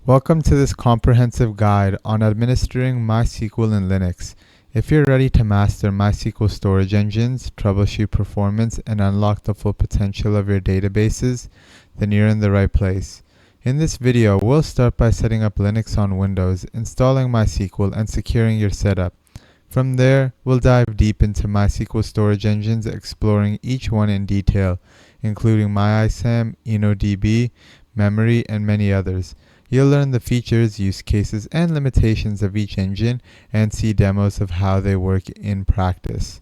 Welcome to this comprehensive guide on administering MySQL in Linux. If you're ready to master MySQL storage engines, troubleshoot performance, and unlock the full potential of your databases, then you're in the right place. In this video, we'll start by setting up Linux on Windows, installing MySQL, and securing your setup. From there, we'll dive deep into MySQL storage engines, exploring each one in detail, including MyISAM, InnoDB, memory, and many others. You'll learn the features, use cases, and limitations of each engine and see demos of how they work in practice.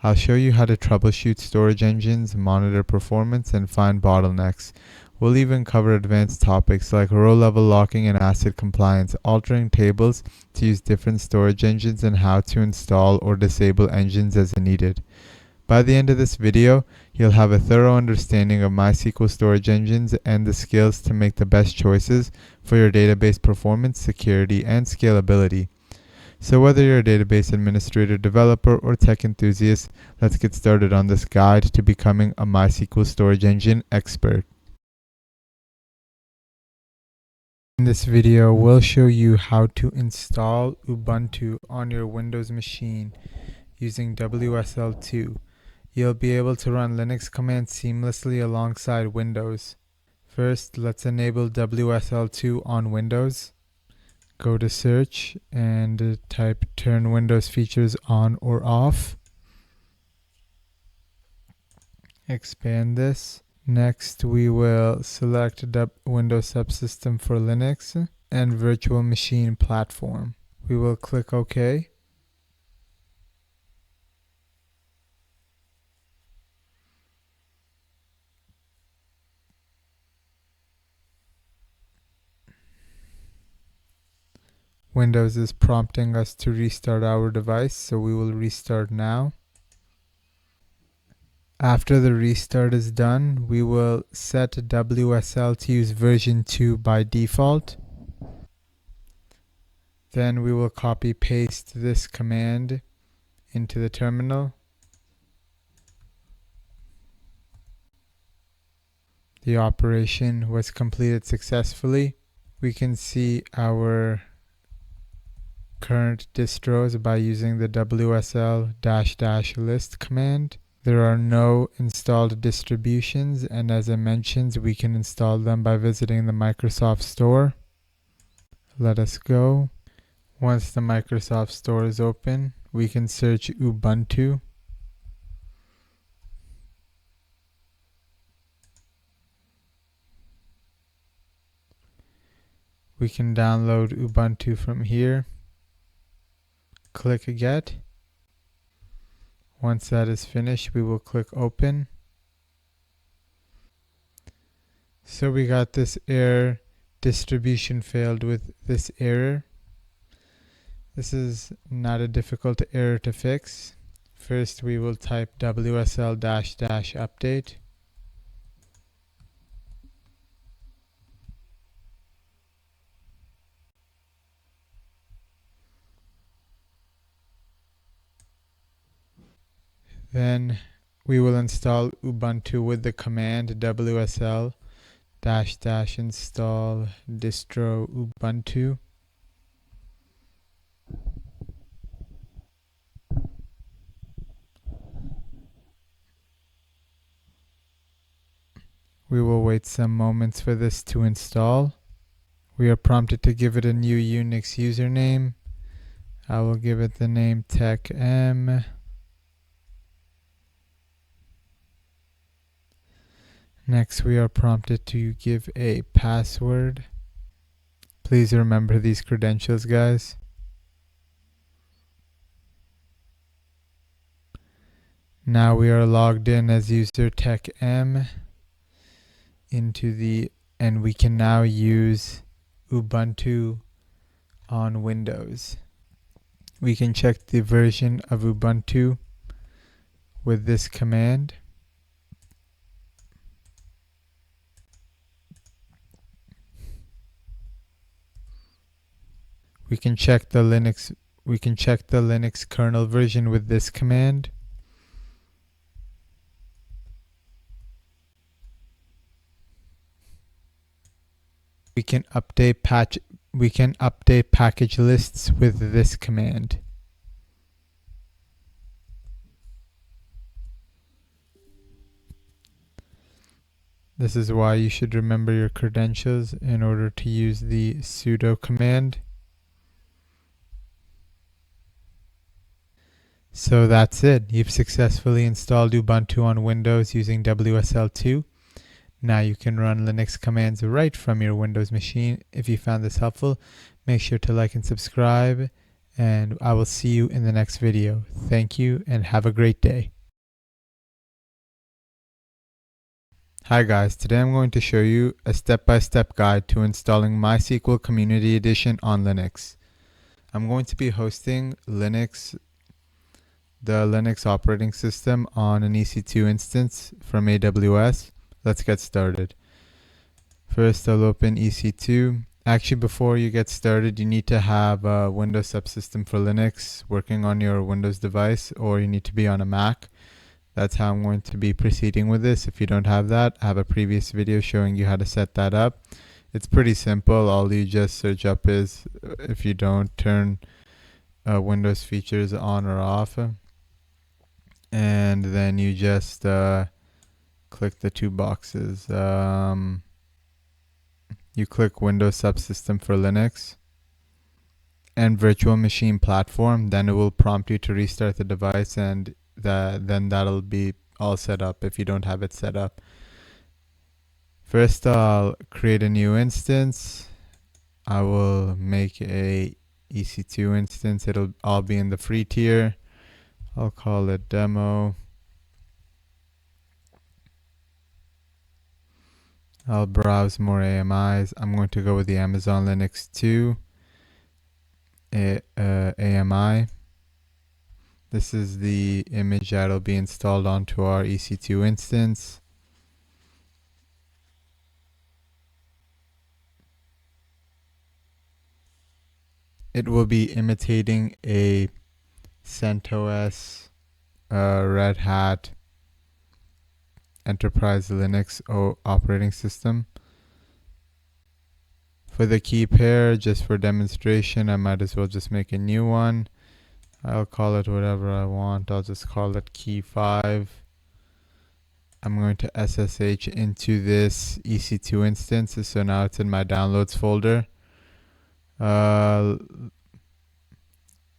I'll show you how to troubleshoot storage engines, monitor performance, and find bottlenecks. We'll even cover advanced topics like row-level locking and ACID compliance, altering tables to use different storage engines, and how to install or disable engines as needed. By the end of this video, you'll have a thorough understanding of MySQL storage engines and the skills to make the best choices for your database performance, security, and scalability. So whether you're a database administrator, developer, or tech enthusiast, let's get started on this guide to becoming a MySQL storage engine expert. In this video, we'll show you how to install Ubuntu on your Windows machine using WSL2. You'll be able to run Linux commands seamlessly alongside Windows. First, let's enable WSL2 on Windows. Go to search and type turn Windows features on or off. Expand this. Next, we will select Windows Subsystem for Linux and Virtual Machine Platform. We will click OK. Windows is prompting us to restart our device, so we will restart now. After the restart is done, we will set WSL to use version 2 by default. Then we will copy paste this command into the terminal. The operation was completed successfully. We can see our current distros by using the WSL-list command. There are no installed distributions, and as I mentioned, we can install them by visiting the Microsoft Store. Let us go. Once the Microsoft Store is open, we can search Ubuntu. We can download Ubuntu from here. Click Get. Once that is finished, we will click Open. So we got this error, distribution failed with this error. This is not a difficult error to fix. First, we will type WSL-update. Then we will install Ubuntu with the command WSL-install distro Ubuntu. We will wait some moments for this to install. We are prompted to give it a new Unix username. I will give it the name techm. Next, we are prompted to give a password. Please remember these credentials, guys. Now we are logged in as user techm and we can now use Ubuntu on Windows. We can check the version of Ubuntu with this command. We can check the Linux kernel version with this command. we can update package lists with this command. This is why you should remember your credentials in order to use the sudo command. So that's it. You've successfully installed Ubuntu on Windows using WSL2. Now you can run Linux commands right from your Windows machine. If you found this helpful, make sure to like and subscribe, and I will see you in the next video. Thank you and have a great day. Hi guys, today I'm going to show you a step-by-step guide to installing MySQL Community Edition on Linux. I'm going to be hosting the Linux operating system on an EC2 instance from AWS. Let's get started. First, I'll open EC2. Actually, before you get started, you need to have a Windows subsystem for Linux working on your Windows device, or you need to be on a Mac. That's how I'm going to be proceeding with this. If you don't have that, I have a previous video showing you how to set that up. It's pretty simple. All you just search up is if you don't turn Windows features on or off. And then you just click the two boxes. You click Windows Subsystem for Linux and Virtual Machine Platform. Then it will prompt you to restart the device, and then that'll be all set up if you don't have it set up. First, I'll create a new instance. I will make a EC2 instance. It'll all be in the free tier. I'll call it demo. I'll browse more AMIs. I'm going to go with the Amazon Linux 2 AMI. This is the image that'll be installed onto our EC2 instance. It will be imitating a CentOS Red Hat Enterprise Linux operating system. For the key pair, just for demonstration, I might as well just make a new one. I'll call it whatever I want. I'll just call it key 5. I'm going to SSH into this EC2 instance, so now it's in my downloads folder.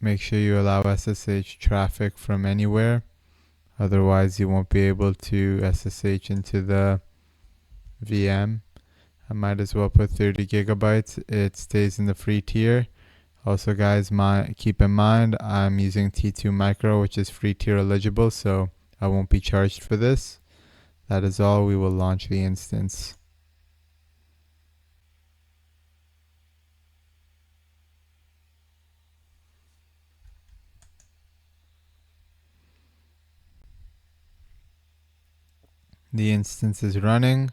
Make sure you allow SSH traffic from anywhere. Otherwise, you won't be able to SSH into the VM. I might as well put 30 gigabytes. It stays in the free tier. Also, guys, keep in mind, I'm using T2 Micro, which is free tier eligible, so I won't be charged for this. That is all. We will launch the instance. The instance is running.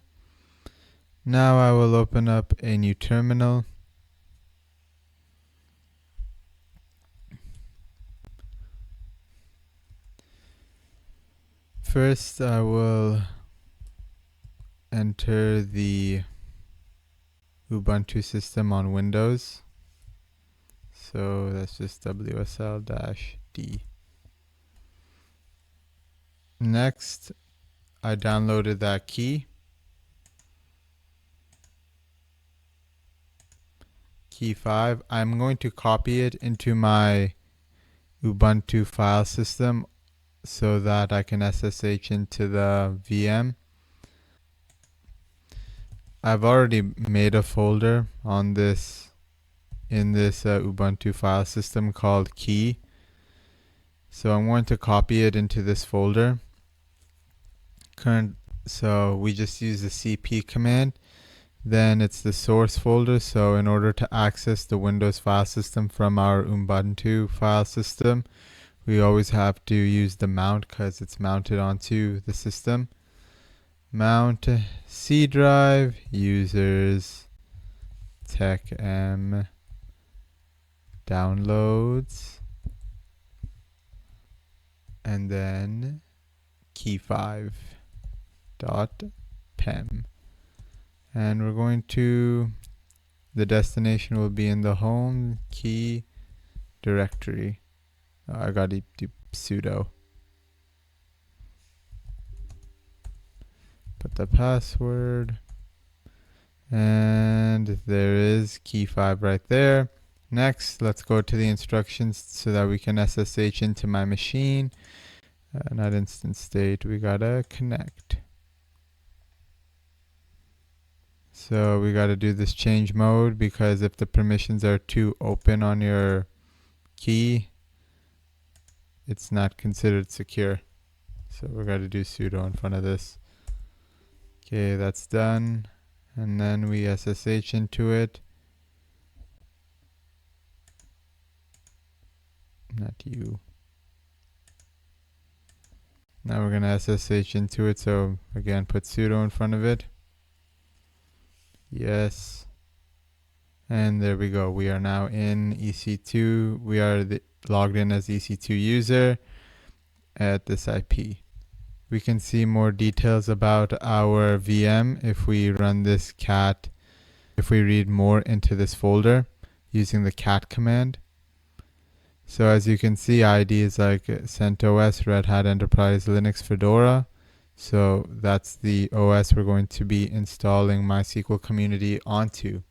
Now I will open up a new terminal. First, I will enter the Ubuntu system on Windows. So that's just WSL-D. Next, I downloaded that key. Key 5. I'm going to copy it into my Ubuntu file system so that I can SSH into the VM. I've already made a folder on this in this Ubuntu file system called key. So I'm going to copy it into this folder. So we just use the cp command. Then it's the source folder. So in order to access the Windows file system from our Ubuntu file system, we always have to use the mount because it's mounted onto the system. Mount C drive, users, techm, downloads, and then key5.pem. And we're going to The destination will be in the home key directory. I gotta do sudo. Put the password. And there is key 5 right there. Next, let's go to the instructions so that we can SSH into my machine. Not instant state, we gotta connect. So we gotta do this change mode, because if the permissions are too open on your key, it's not considered secure. So we gotta do sudo in front of this. Okay, that's done. And then we SSH into it. Not you. Now we're gonna SSH into it. So again, put sudo in front of it. Yes. And there we go. We are now in EC2. We are logged in as EC2 user at this IP. We can see more details about our VM if we run this cat, if we read more into this folder using the cat command. So as you can see, ID is like CentOS, Red Hat Enterprise, Linux, Fedora. So that's the OS we're going to be installing MySQL Community onto.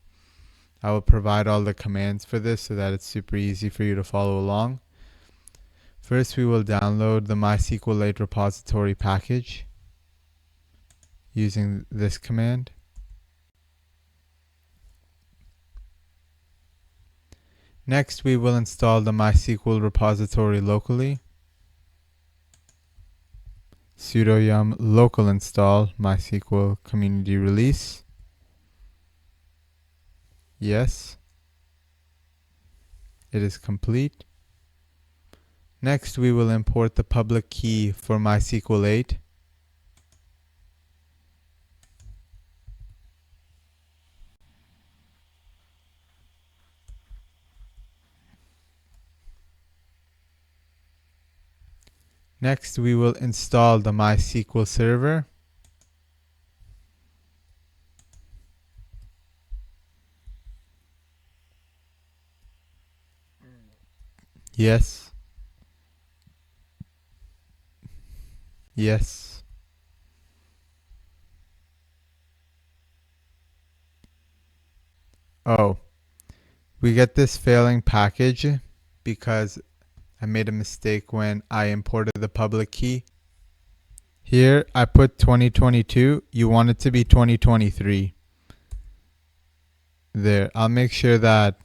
I will provide all the commands for this so that it's super easy for you to follow along. First, we will download the MySQLite repository package using this command. Next, we will install the MySQL repository locally. Sudo yum local install MySQL community release. Yes. It is complete. Next, we will import the public key for MySQL8. Next, we will install the MySQL server. Yes. Yes. Oh, we get this failing package because I made a mistake when I imported the public key. Here I put 2022. You want it to be 2023. There. I'll make sure that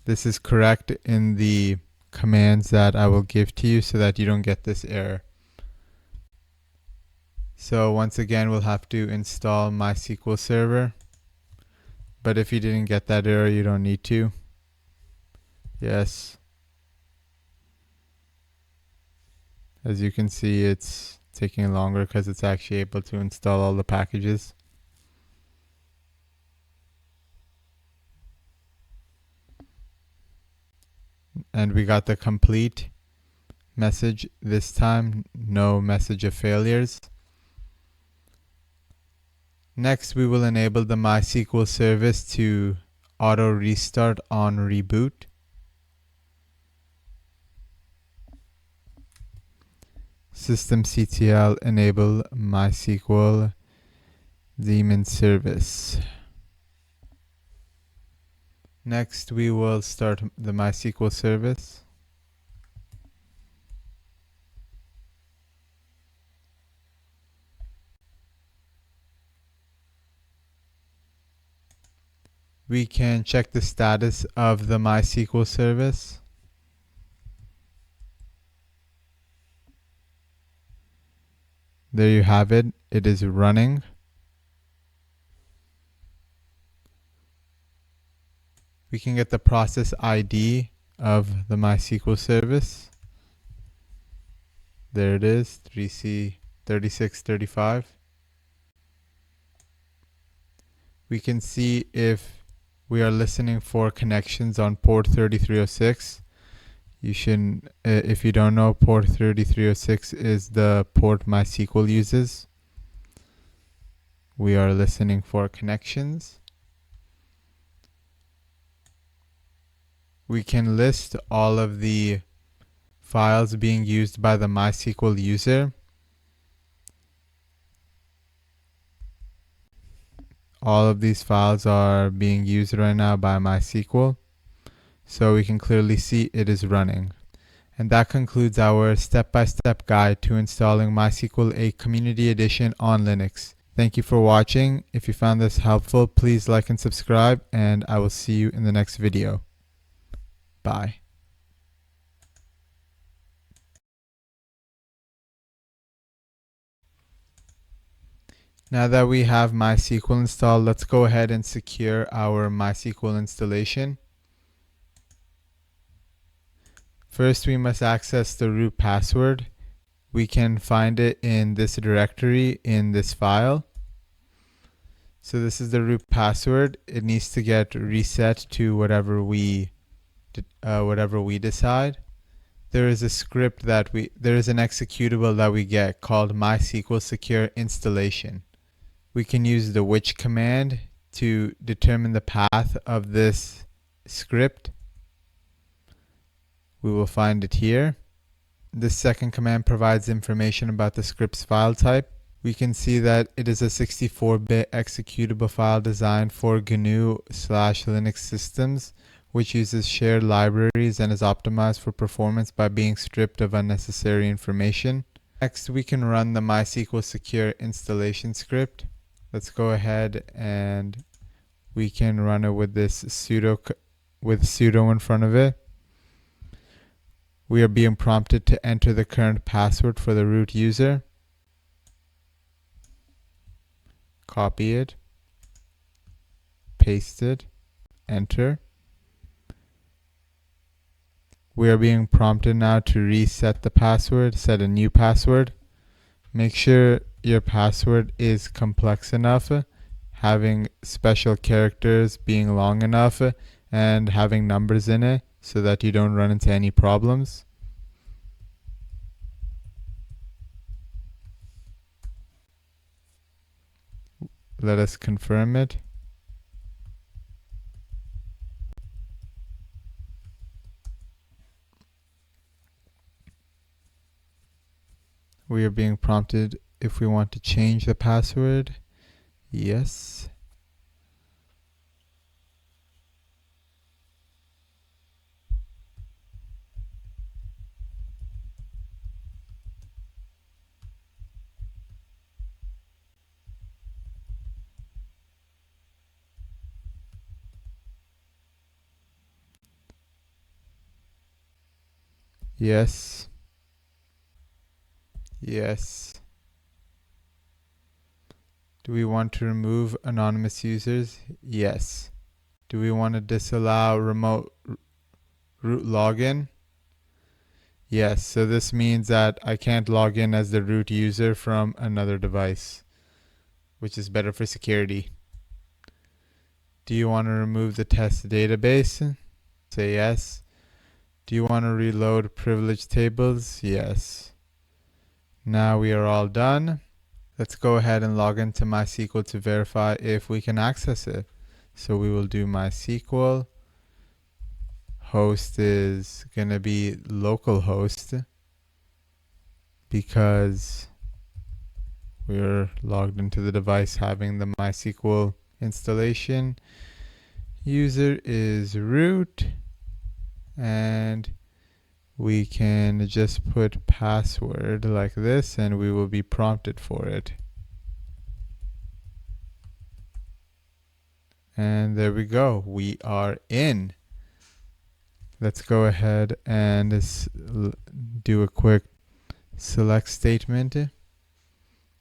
this is correct in the commands that I will give to you so that you don't get this error. So once again, we'll have to install MySQL server. But if you didn't get that error, you don't need to. Yes. As you can see, it's taking longer because it's actually able to install all the packages. And we got the complete message this time, no message of failures. Next, we will enable the MySQL service to auto restart on reboot. Systemctl enable MySQL daemon service. Next, we will start the MySQL service. We can check the status of the MySQL service. There you have it. It is running. We can get the process ID of the MySQL service. There it is, 3C3635. We can see if we are listening for connections on port 3306. You shouldn't, if you don't know, port 3306 is the port MySQL uses. We are listening for connections. we can list all of the files being used by the MySQL user. All of these files are being used right now by MySQL, so we can clearly see it is running. And that concludes our step-by-step guide to installing MySQL 8 Community Edition on Linux. Thank you for watching. If you found this helpful, please like and subscribe, and I will see you in the next video. Bye. Now that we have MySQL installed, let's go ahead and secure our MySQL installation. First, we must access the root password. We can find it in this directory in this file. So this is the root password. It needs to get reset to whatever we decide. There is a script there is an executable that we get called MySQL Secure Installation. We can use the which command to determine the path of this script. We will find it here. This second command provides information about the script's file type. We can see that it is a 64-bit executable file designed for GNU/Linux systems, which uses shared libraries and is optimized for performance by being stripped of unnecessary information. Next, we can run the MySQL Secure Installation script. Let's go ahead and we can run it with this sudo in front of it. We are being prompted to enter the current password for the root user. Copy it, paste it, enter. We are being prompted now to reset the password, set a new password. Make sure your password is complex enough, having special characters being long enough, and having numbers in it so that you don't run into any problems. Let us confirm it. We are being prompted if we want to change the password. Yes. Yes. Yes. Do we want to remove anonymous users? Yes. Do we want to disallow remote root login? Yes. So this means that I can't log in as the root user from another device, which is better for security. Do you want to remove the test database? Say yes. Do you want to reload privilege tables? Yes. Now we are all done. Let's go ahead and log into MySQL to verify if we can access it. So we will do MySQL. Host is going to be localhost because we're logged into the device having the MySQL installation. User is root, and we can just put password like this and we will be prompted for it. And there we go. We are in. Let's go ahead and do a quick select statement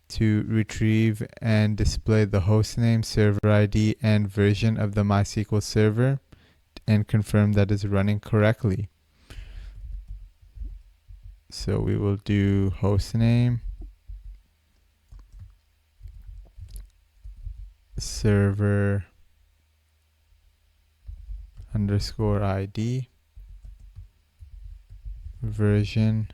to retrieve and display the hostname, server ID, and version of the MySQL server and confirm that it's running correctly. So we will do hostname, server underscore ID, version.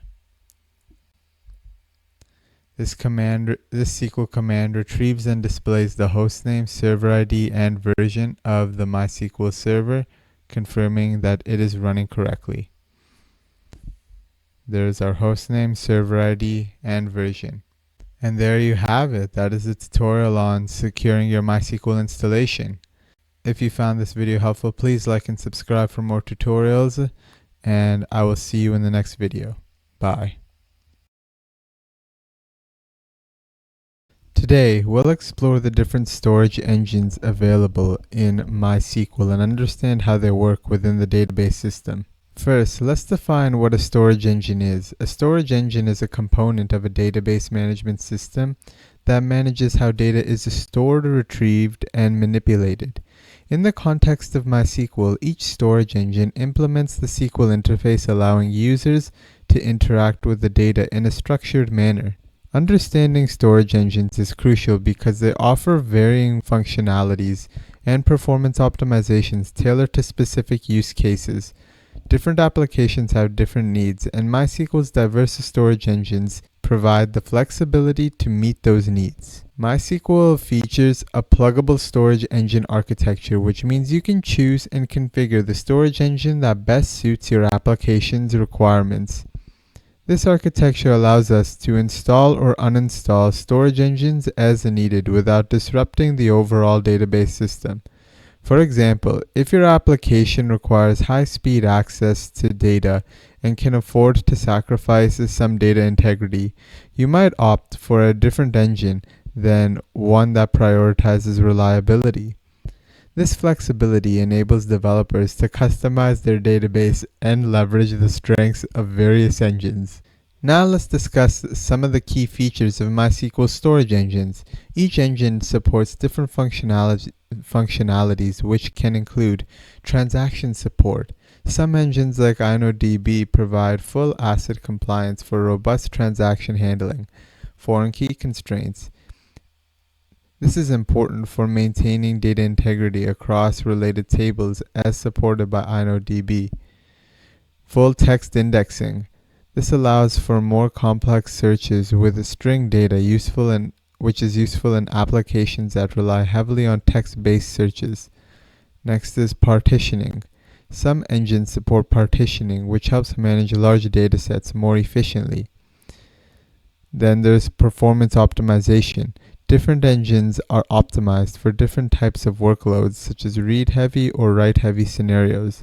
This SQL command retrieves and displays the hostname, server ID, and version of the MySQL server, confirming that it is running correctly. There's our hostname, server ID, and version. And there you have it. That is a tutorial on securing your MySQL installation. If you found this video helpful, please like and subscribe for more tutorials, and I will see you in the next video. Bye. Today, we'll explore the different storage engines available in MySQL and understand how they work within the database system. First, let's define what a storage engine is. A storage engine is a component of a database management system that manages how data is stored, retrieved, and manipulated. In the context of MySQL, each storage engine implements the SQL interface, allowing users to interact with the data in a structured manner. Understanding storage engines is crucial because they offer varying functionalities and performance optimizations tailored to specific use cases. Different applications have different needs, and MySQL's diverse storage engines provide the flexibility to meet those needs. MySQL features a pluggable storage engine architecture, which means you can choose and configure the storage engine that best suits your application's requirements. This architecture allows us to install or uninstall storage engines as needed without disrupting the overall database system. For example, if your application requires high-speed access to data and can afford to sacrifice some data integrity, you might opt for a different engine than one that prioritizes reliability. This flexibility enables developers to customize their database and leverage the strengths of various engines. Now let's discuss some of the key features of MySQL storage engines. Each engine supports different functionalities, which can include transaction support. Some engines like InnoDB provide full ACID compliance for robust transaction handling. Foreign key constraints. This is important for maintaining data integrity across related tables as supported by InnoDB. Full text indexing. This allows for more complex searches with string data which is useful in applications that rely heavily on text-based searches. Next is partitioning. Some engines support partitioning, which helps manage large datasets more efficiently. Then there's performance optimization. Different engines are optimized for different types of workloads, such as read-heavy or write-heavy scenarios.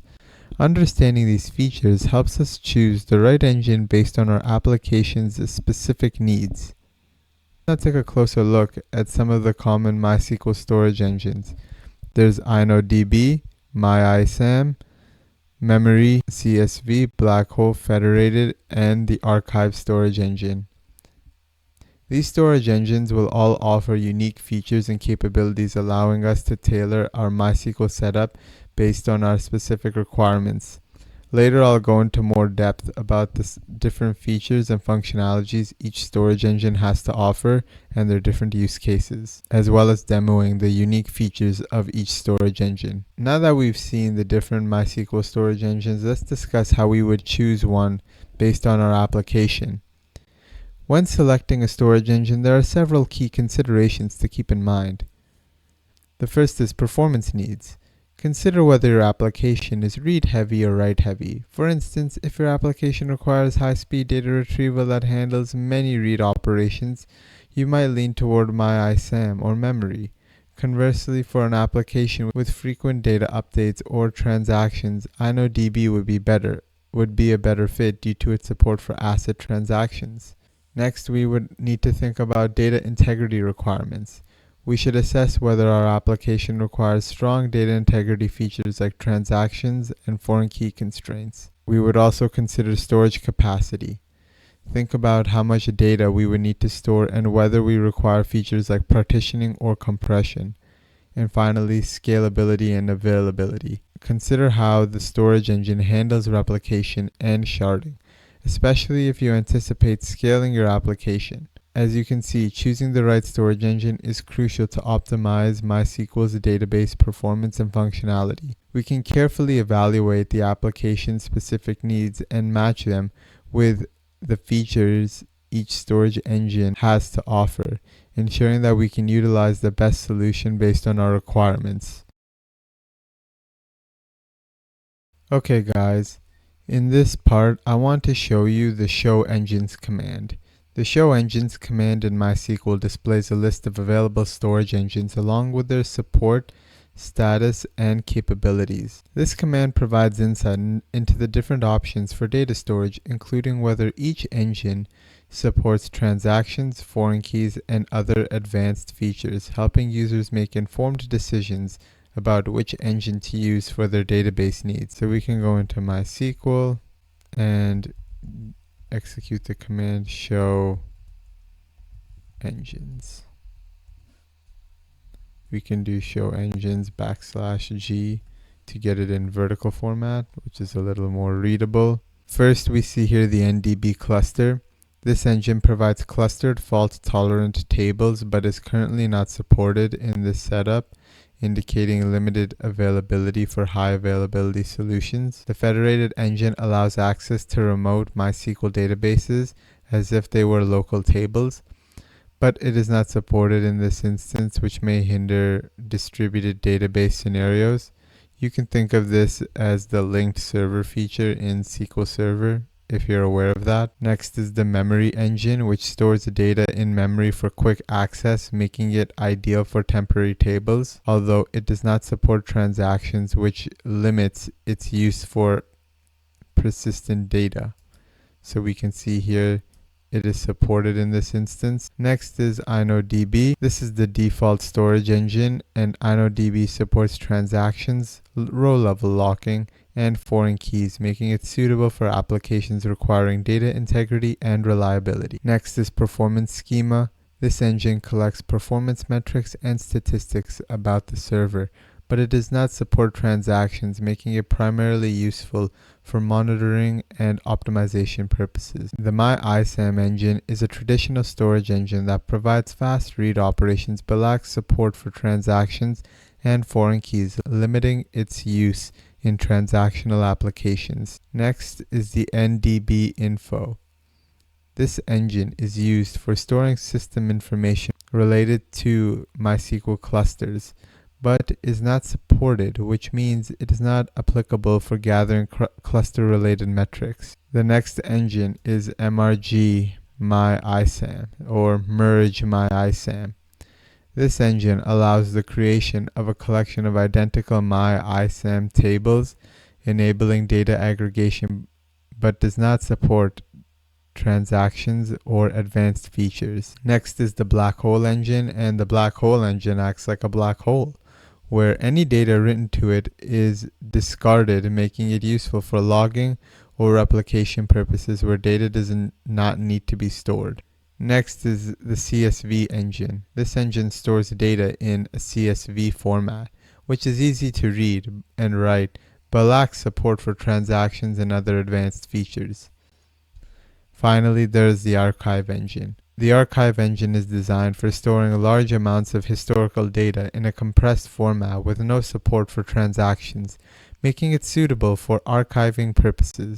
Understanding these features helps us choose the right engine based on our application's specific needs. Let's take a closer look at some of the common MySQL storage engines. There's InnoDB, MyISAM, Memory, CSV, Blackhole, Federated, and the Archive storage engine. These storage engines will all offer unique features and capabilities, allowing us to tailor our MySQL setup based on our specific requirements. Later, I'll go into more depth about the different features and functionalities each storage engine has to offer and their different use cases, as well as demoing the unique features of each storage engine. Now that we've seen the different MySQL storage engines, let's discuss how we would choose one based on our application. When selecting a storage engine, there are several key considerations to keep in mind. The first is performance needs. Consider whether your application is read-heavy or write-heavy. For instance, if your application requires high-speed data retrieval that handles many read operations, you might lean toward MyISAM or Memory. Conversely, for an application with frequent data updates or transactions, InnoDB would be a better fit due to its support for ACID transactions. Next, we would need to think about data integrity requirements. We should assess whether our application requires strong data integrity features like transactions and foreign key constraints. We would also consider storage capacity. Think about how much data we would need to store and whether we require features like partitioning or compression. And finally, scalability and availability. Consider how the storage engine handles replication and sharding, especially if you anticipate scaling your application. As you can see, choosing the right storage engine is crucial to optimize MySQL's database performance and functionality. We can carefully evaluate the application's specific needs and match them with the features each storage engine has to offer, ensuring that we can utilize the best solution based on our requirements. Okay guys, in this part I want to show you the show engines command. The show engines command in MySQL displays a list of available storage engines along with their support, status, and capabilities. This command provides insight into the different options for data storage, including whether each engine supports transactions, foreign keys, and other advanced features, helping users make informed decisions about which engine to use for their database needs. So we can go into MySQL and execute the command show engines. We can do show engines \G to get it in vertical format, which is a little more readable. First, we see here the NDB cluster. This engine provides clustered fault-tolerant tables, but is currently not supported in this setup, indicating limited availability for high availability solutions. The federated engine allows access to remote MySQL databases as if they were local tables, but it is not supported in this instance, which may hinder distributed database scenarios. You can think of this as the linked server feature in SQL Server, if you're aware of that. Next is the memory engine, which stores the data in memory for quick access, making it ideal for temporary tables, although it does not support transactions, which limits its use for persistent data. So we can see here it is supported in this instance. Next is InnoDB. This is the default storage engine, and InnoDB supports transactions, row level locking, and foreign keys, making it suitable for applications requiring data integrity and reliability. Next is performance schema. This engine collects performance metrics and statistics about the server, but it does not support transactions, making it primarily useful for monitoring and optimization purposes. The MyISAM engine is a traditional storage engine that provides fast read operations but lacks support for transactions and foreign keys, limiting its use in transactional applications. Next is the NDB info. This engine is used for storing system information related to MySQL clusters, but is not supported, which means it is not applicable for gathering cluster-related metrics. The next engine is MRG MyISAM or Merge MyISAM. This engine allows the creation of a collection of identical MyISAM tables, enabling data aggregation, but does not support transactions or advanced features. Next is the black hole engine, and the black hole engine acts like a black hole, where any data written to it is discarded, making it useful for logging or replication purposes where data does not need to be stored. Next is the CSV engine. This engine stores data in a CSV format, which is easy to read and write, but lacks support for transactions and other advanced features. Finally, there is the archive engine. The archive engine is designed for storing large amounts of historical data in a compressed format with no support for transactions, making it suitable for archiving purposes.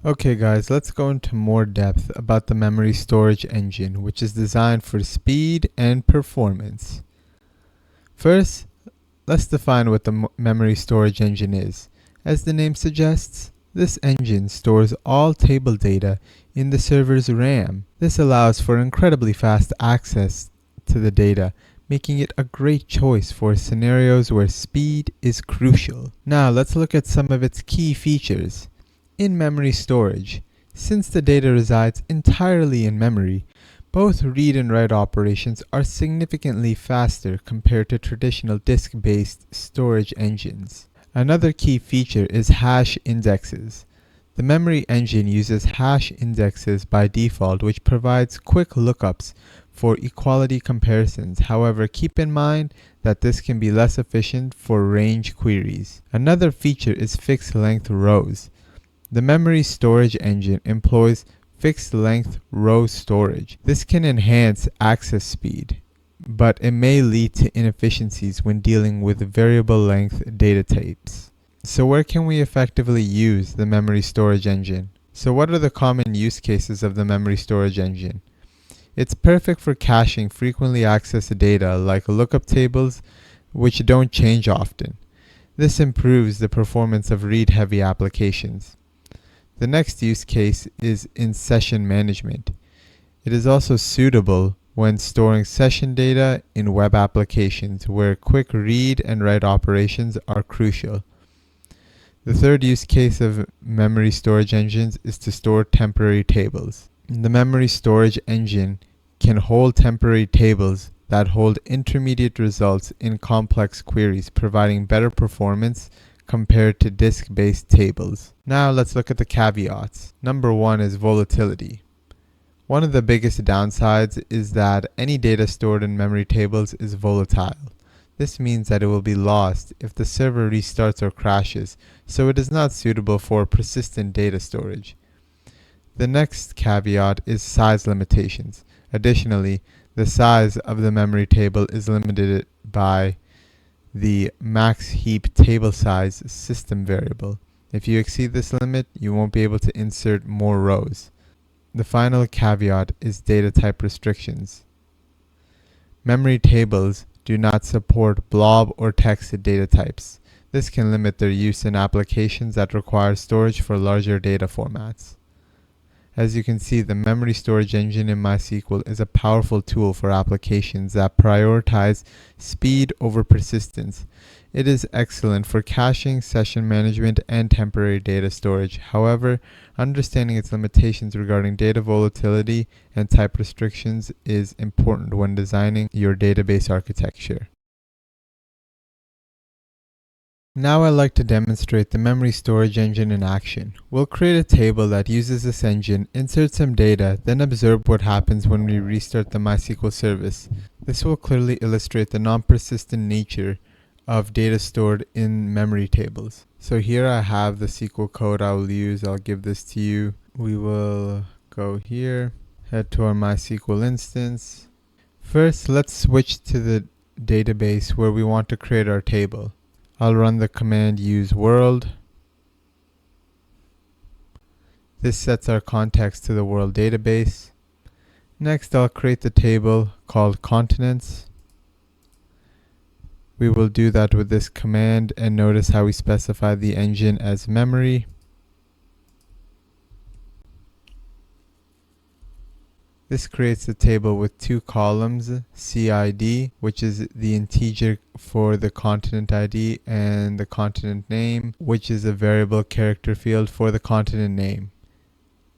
Okay guys, let's go into more depth about the memory storage engine, which is designed for speed and performance. First, let's define what the memory storage engine is. As the name suggests, this engine stores all table data in the server's RAM. This allows for incredibly fast access to the data, making it a great choice for scenarios where speed is crucial. Now let's look at some of its key features. In-memory storage. Since the data resides entirely in memory, both read and write operations are significantly faster compared to traditional disk-based storage engines. Another key feature is hash indexes. The memory engine uses hash indexes by default, which provides quick lookups for equality comparisons. However, keep in mind that this can be less efficient for range queries. Another feature is fixed length rows. The memory storage engine employs fixed length row storage. This can enhance access speed, but it may lead to inefficiencies when dealing with variable length data types. So where can we effectively use the memory storage engine? So what are the common use cases of the memory storage engine? It's perfect for caching frequently accessed data like lookup tables, which don't change often. This improves the performance of read-heavy applications. The next use case is in session management. It is also suitable when storing session data in web applications where quick read and write operations are crucial. The third use case of memory storage engines is to store temporary tables. The memory storage engine can hold temporary tables that hold intermediate results in complex queries, providing better performance compared to disk-based tables. Now let's look at the caveats. Number one is volatility. One of the biggest downsides is that any data stored in memory tables is volatile. This means that it will be lost if the server restarts or crashes, so it is not suitable for persistent data storage. The next caveat is size limitations. Additionally, the size of the memory table is limited by the max heap table size system variable. If you exceed this limit, you won't be able to insert more rows. The final caveat is data type restrictions. Memory tables do not support blob or text data types. This can limit their use in applications that require storage for larger data formats. As you can see, the memory storage engine in MySQL is a powerful tool for applications that prioritize speed over persistence. It is excellent for caching, session management, and temporary data storage. However, understanding its limitations regarding data volatility and type restrictions is important when designing your database architecture. Now I'd like to demonstrate the memory storage engine in action. We'll create a table that uses this engine, insert some data, then observe what happens when we restart the MySQL service. This will clearly illustrate the non-persistent nature of data stored in memory tables. So here I have the SQL code I will use. I'll give this to you. We will go here, head to our MySQL instance. First, let's switch to the database where we want to create our table. I'll run the command use world. This sets our context to the world database. Next, I'll create the table called continents. We will do that with this command, and notice how we specify the engine as memory. This creates a table with two columns, CID, which is the integer for the continent ID, and the continent name, which is a variable character field for the continent name.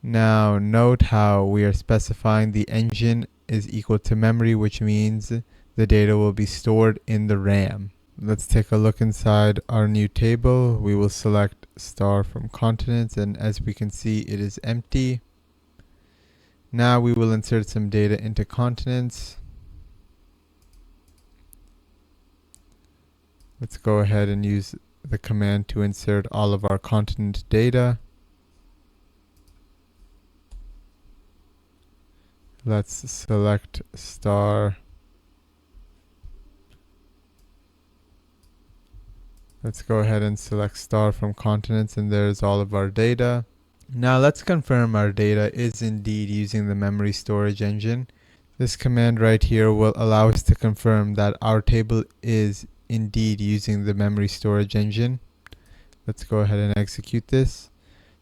Now note how we are specifying the engine is equal to memory, which means the data will be stored in the RAM. Let's take a look inside our new table. We will select star from continents, and as we can see, it is empty. Now we will insert some data into continents. Let's go ahead and use the command to insert all of our continent data. Let's select star. Let's go ahead and select star from continents, and there's all of our data. Now let's confirm our data is indeed using the memory storage engine. This command right here will allow us to confirm that our table is indeed using the memory storage engine. Let's go ahead and execute this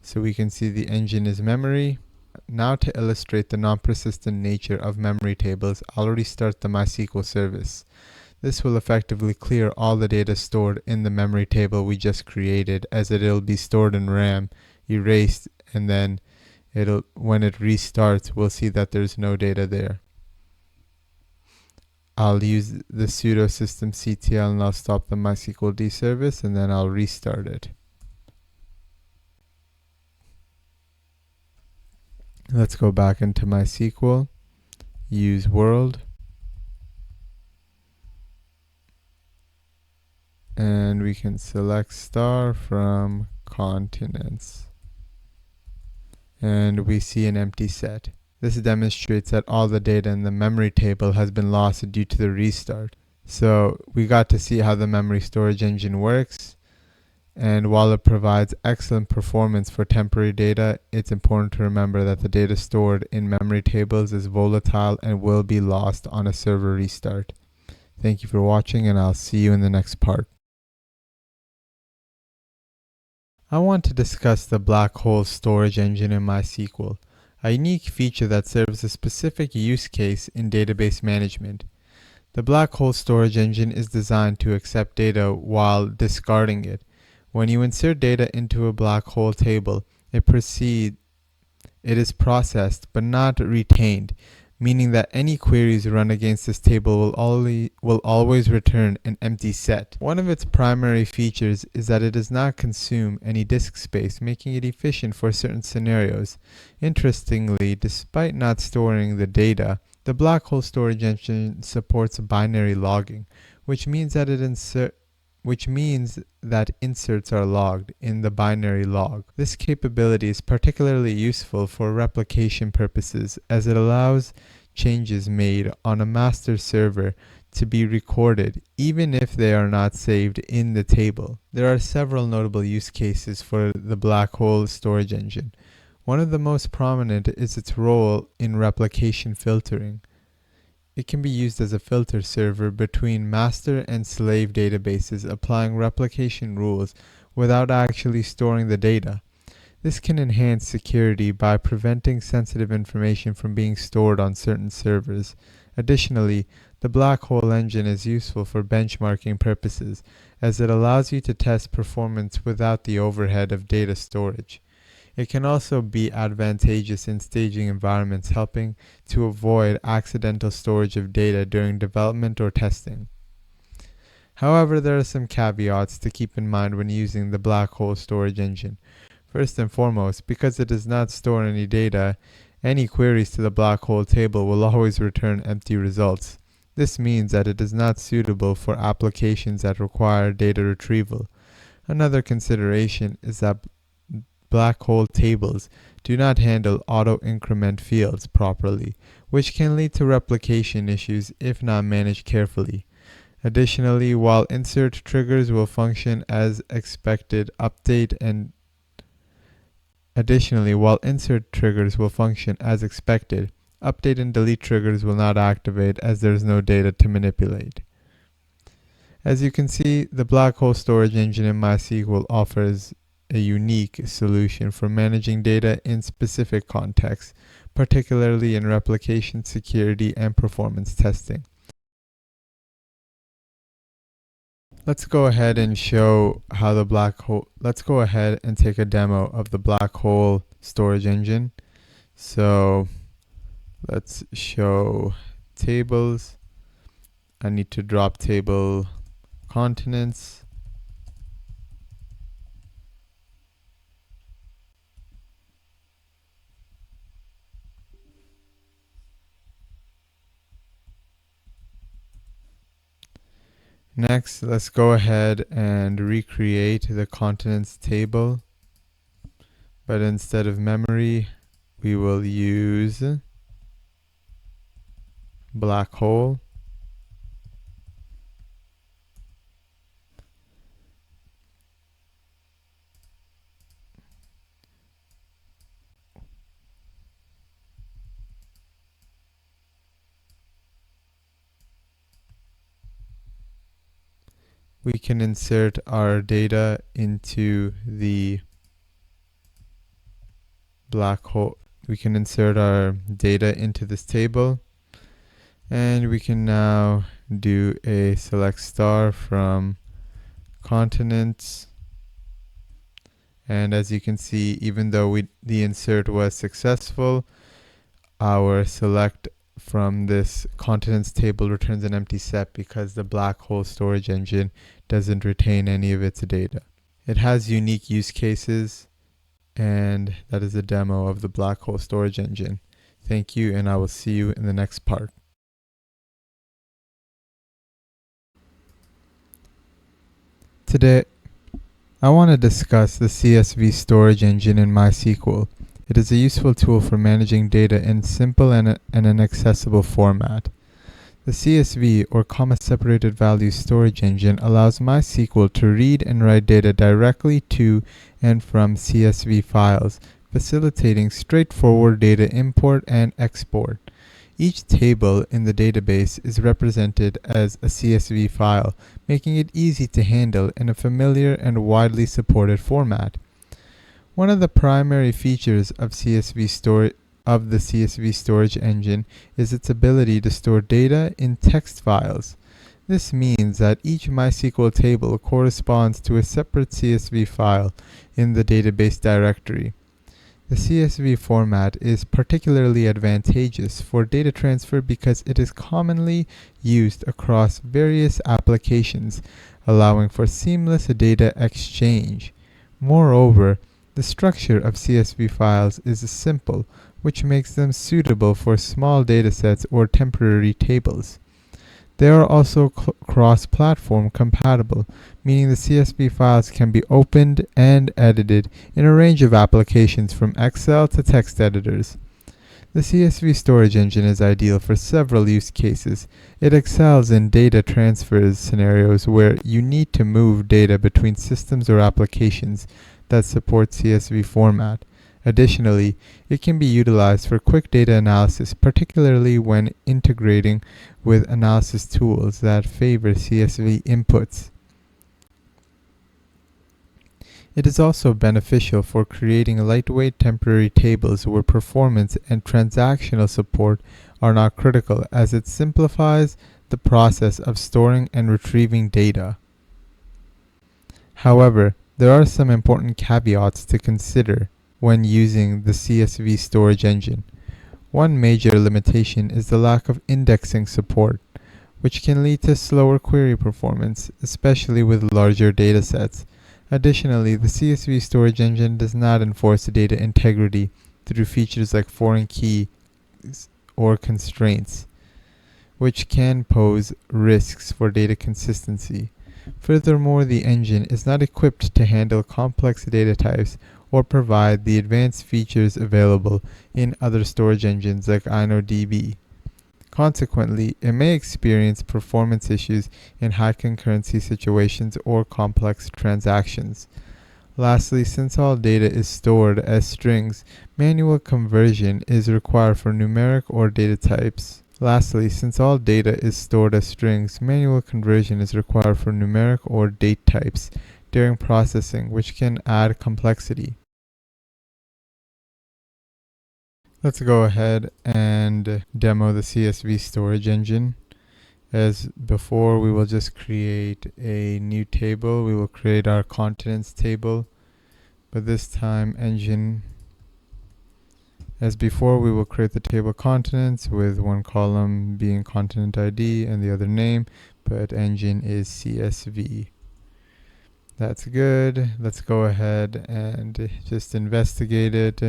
so we can see the engine is memory. Now to illustrate the non-persistent nature of memory tables, I'll restart the MySQL service. This will effectively clear all the data stored in the memory table we just created, as it'll be stored in RAM, erased, and then when it restarts, we'll see that there's no data there. I'll use the sudo systemctl and I'll stop the mysqld service, and then I'll restart it. Let's go back into MySQL, use world, and we can select star from continents. And we see an empty set. This demonstrates that all the data in the memory table has been lost due to the restart. So we got to see how the memory storage engine works. And while it provides excellent performance for temporary data, it's important to remember that the data stored in memory tables is volatile and will be lost on a server restart. Thank you for watching, and I'll see you in the next part. I want to discuss the black hole storage engine in MySQL, a unique feature that serves a specific use case in database management. The black hole storage engine is designed to accept data while discarding it. When you insert data into a black hole table, it is processed but not retained, meaning that any queries run against this table will always return an empty set. One of its primary features is that it does not consume any disk space, making it efficient for certain scenarios. Interestingly, despite not storing the data, the black hole storage engine supports binary logging, which means that inserts are logged in the binary log. This capability is particularly useful for replication purposes as it allows changes made on a master server to be recorded even if they are not saved in the table. There are several notable use cases for the black hole storage engine. One of the most prominent is its role in replication filtering. It can be used as a filter server between master and slave databases, applying replication rules without actually storing the data. This can enhance security by preventing sensitive information from being stored on certain servers. Additionally, the black hole engine is useful for benchmarking purposes, as it allows you to test performance without the overhead of data storage. It can also be advantageous in staging environments, helping to avoid accidental storage of data during development or testing. However, there are some caveats to keep in mind when using the black hole storage engine. First and foremost, because it does not store any data, any queries to the black hole table will always return empty results. This means that it is not suitable for applications that require data retrieval. Another consideration is that black hole tables do not handle auto-increment fields properly, which can lead to replication issues if not managed carefully. Additionally, while insert triggers will function as expected, update and delete triggers will not activate as there is no data to manipulate. As you can see, the black hole storage engine in MySQL offers a unique solution for managing data in specific contexts, particularly in replication, security, and performance testing. Let's go ahead and take a demo of the black hole storage engine. So let's show tables. I need to drop table continents. Next, let's go ahead and recreate the continents table, but instead of memory, we will use black hole. We can insert our data into the black hole. We can insert our data into this table, and we can now do a select star from continents. And as you can see, even though the insert was successful, our select from this continents table returns an empty set because the black hole storage engine doesn't retain any of its data. It has unique use cases, and that is a demo of the black hole storage engine. Thank you, and I will see you in the next part. Today, I want to discuss the CSV storage engine in MySQL. It is a useful tool for managing data in simple and an accessible format. The CSV, or comma separated value storage engine, allows MySQL to read and write data directly to and from CSV files, facilitating straightforward data import and export. Each table in the database is represented as a CSV file, making it easy to handle in a familiar and widely supported format. One of the primary features of the CSV storage engine is its ability to store data in text files. This means that each MySQL table corresponds to a separate CSV file in the database directory. The CSV format is particularly advantageous for data transfer because it is commonly used across various applications, allowing for seamless data exchange. Moreover, the structure of CSV files is simple, which makes them suitable for small datasets or temporary tables. They are also cross-platform compatible, meaning the CSV files can be opened and edited in a range of applications from Excel to text editors. The CSV storage engine is ideal for several use cases. It excels in data transfers scenarios where you need to move data between systems or applications that support CSV format. Additionally, it can be utilized for quick data analysis, particularly when integrating with analysis tools that favor CSV inputs. It is also beneficial for creating lightweight temporary tables where performance and transactional support are not critical, as it simplifies the process of storing and retrieving data. However, there are some important caveats to consider when using the CSV storage engine. One major limitation is the lack of indexing support, which can lead to slower query performance, especially with larger datasets. Additionally, the CSV storage engine does not enforce data integrity through features like foreign keys or constraints, which can pose risks for data consistency. Furthermore, the engine is not equipped to handle complex data types or provide the advanced features available in other storage engines like InnoDB. Consequently, it may experience performance issues in high concurrency situations or complex transactions. Lastly, since all data is stored as strings, manual conversion is required for numeric or data types. Manual conversion is required for numeric or date types during processing, which can add complexity. Let's go ahead and demo the CSV storage engine. As before, we will just create a new table. We will create our continents table, but this time as before, we will create the table continents with one column being continent ID and the other name, but engine is CSV. That's good. Let's go ahead and just investigate it.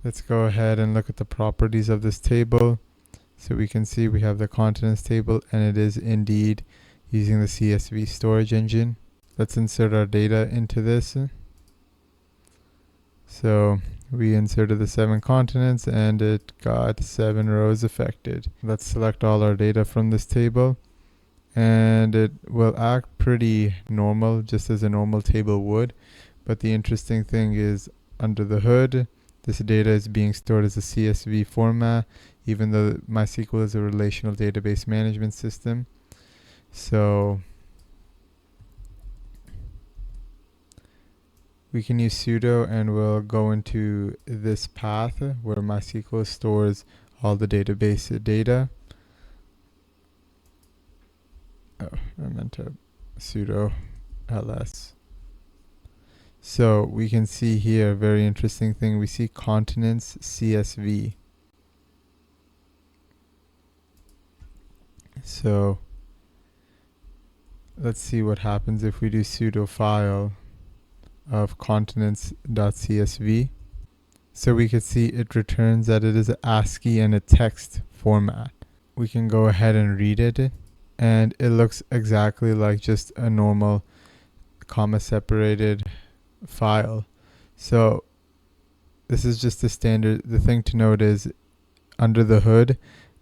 Let's go ahead and look at the properties of this table. So we can see we have the continents table, and it is indeed using the CSV storage engine. Let's insert our data into this. So we inserted the 7 continents and it got 7 rows affected. Let's select all our data from this table, and it will act pretty normal, just as a normal table would. But the interesting thing is, under the hood, this data is being stored as a CSV format, even though MySQL is a relational database management system. So we can use sudo, and we'll go into this path where MySQL stores all the database data. Oh, I meant to sudo ls. So we can see here a very interesting thing. We see continents CSV. So let's see what happens if we do sudo file of continents.csv. So we can see it returns that it is an ASCII and a text format. We can go ahead and read it, and it looks exactly like just a normal comma separated file. So this is just the standard. The thing to note is, under the hood,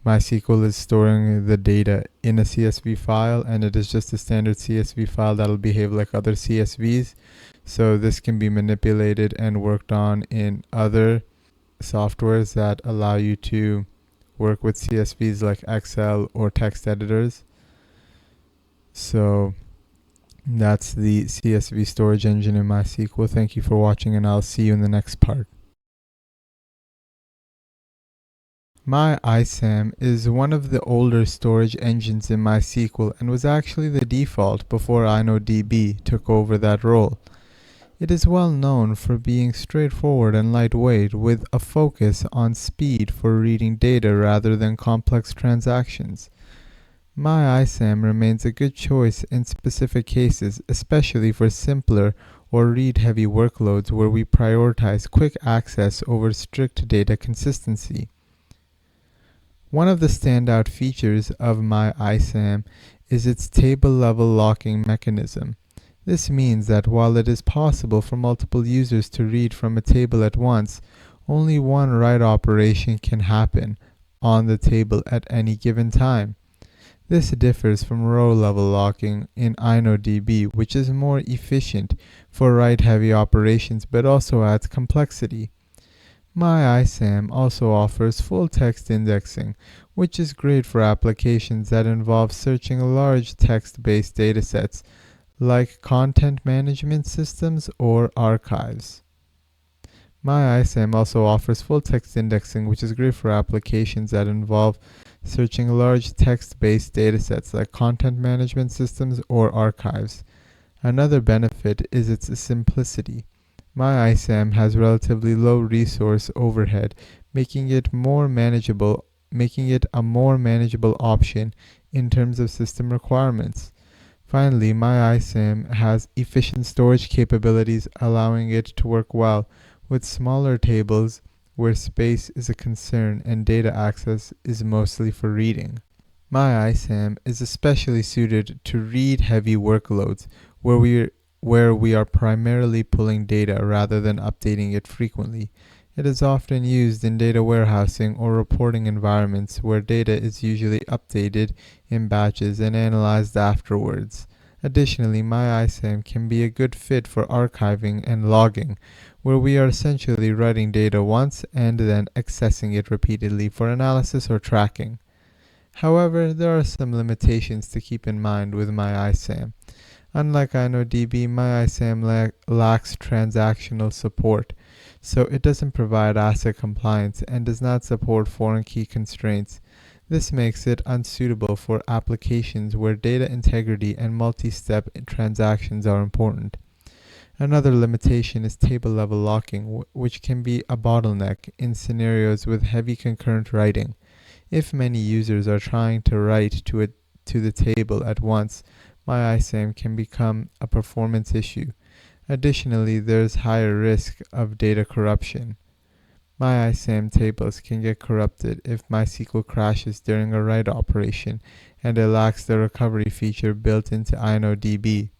MySQL is storing the data in a CSV file, and it is just a standard CSV file that'll behave like other CSVs. So this can be manipulated and worked on in other softwares that allow you to work with CSVs like Excel or text editors. So that's the CSV storage engine in MySQL. Thank you for watching, and I'll see you in the next part. MyISAM is one of the older storage engines in MySQL and was actually the default before InnoDB took over that role. It is well known for being straightforward and lightweight, with a focus on speed for reading data rather than complex transactions. MyISAM remains a good choice in specific cases, especially for simpler or read-heavy workloads where we prioritize quick access over strict data consistency. One of the standout features of MyISAM is its table-level locking mechanism. This means that while it is possible for multiple users to read from a table at once, only one write operation can happen on the table at any given time. This differs from row-level locking in InnoDB, which is more efficient for write-heavy operations but also adds complexity. MyISAM also offers full-text indexing, which is great for applications that involve searching large text-based datasets like content management systems or archives. MyISAM also offers full-text indexing, which is great for applications that involve searching large text-based datasets like content management systems or archives. Another benefit is its simplicity. MyISAM has relatively low resource overhead, making it a more manageable option in terms of system requirements. Finally, MyISAM has efficient storage capabilities, allowing it to work well with smaller tables where space is a concern and data access is mostly for reading. MyISAM is especially suited to read-heavy workloads where we are primarily pulling data rather than updating it frequently. It is often used in data warehousing or reporting environments where data is usually updated in batches and analyzed afterwards. Additionally, MyISAM can be a good fit for archiving and logging, where we are essentially writing data once and then accessing it repeatedly for analysis or tracking. However, there are some limitations to keep in mind with MyISAM. Unlike InnoDB, MyISAM lacks transactional support, so it doesn't provide ACID compliance and does not support foreign key constraints. This makes it unsuitable for applications where data integrity and multi-step transactions are important. Another limitation is table-level locking, which can be a bottleneck in scenarios with heavy concurrent writing. If many users are trying to write to the table at once, MyISAM can become a performance issue. Additionally, there's higher risk of data corruption. MyISAM tables can get corrupted if MySQL crashes during a write operation and it lacks the recovery feature built into InnoDB.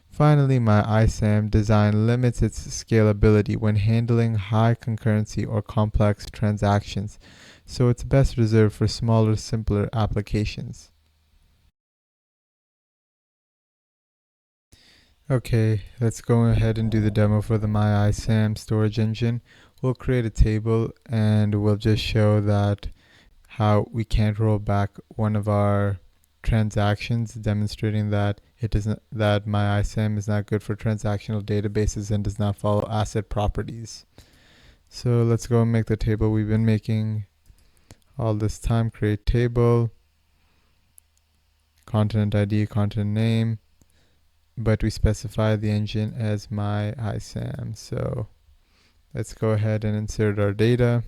Finally, MyISAM design limits its scalability when handling high concurrency or complex transactions, so it's best reserved for smaller, simpler applications. Okay, let's go ahead and do the demo for the MyISAM storage engine. We'll create a table and we'll just show that how we can't roll back one of our transactions, demonstrating that that MyISAM is not good for transactional databases and does not follow ACID properties. So let's go and make the table we've been making all this time. Create table, continent ID, continent name, but we specify the engine as MyISAM. So let's go ahead and insert our data.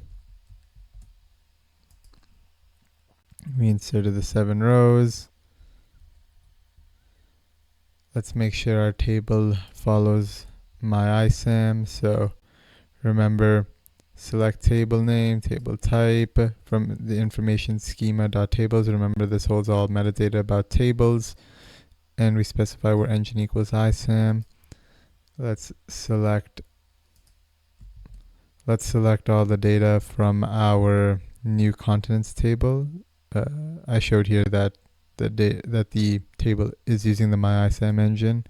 We inserted the 7 rows. Let's make sure our table follows MyISAM. So remember, select table name, table type from the information schema.tables. Remember, this holds all metadata about tables. And we specify where engine equals ISAM. Let's select all the data from our new continents table. I showed here that the table is using the MyISAM engine,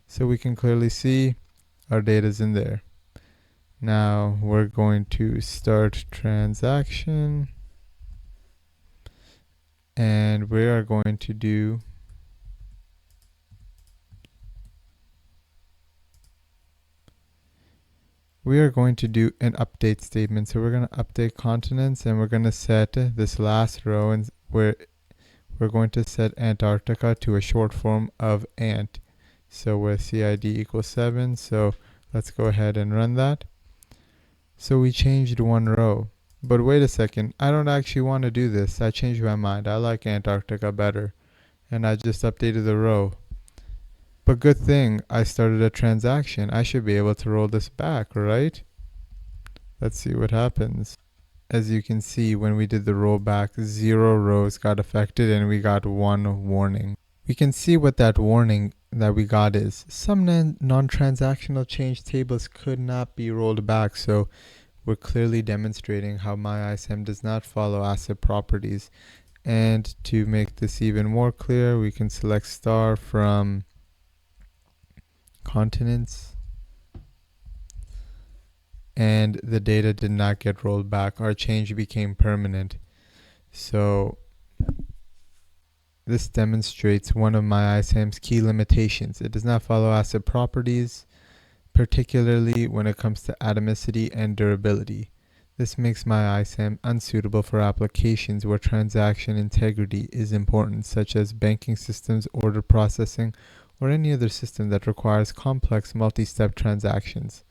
so we can clearly see our data is in there. Now we're going to start transaction. and we are going to do an update statement. So we're going to update continents, and we're going to set this last row, and where we're going to set Antarctica to a short form of ant. So with CID equals 7. So let's go ahead and run that. So we changed one row. But wait a second, I don't actually want to do this. I changed my mind. I like Antarctica better. And I just updated the row. But good thing I started a transaction. I should be able to roll this back, right? Let's see what happens. As you can see, when we did the rollback, 0 rows got affected and we got 1 warning. We can see what that warning that we got is. Some non-transactional change tables could not be rolled back, so we're clearly demonstrating how MyISAM does not follow asset properties. And to make this even more clear, we can select star from continents, and the data did not get rolled back. Our change became permanent. So this demonstrates one of MyISAM's key limitations. It does not follow asset properties, particularly when it comes to atomicity and durability. This makes MyISAM unsuitable for applications where transaction integrity is important, such as banking systems, order processing, or any other system that requires complex multi-step transactions.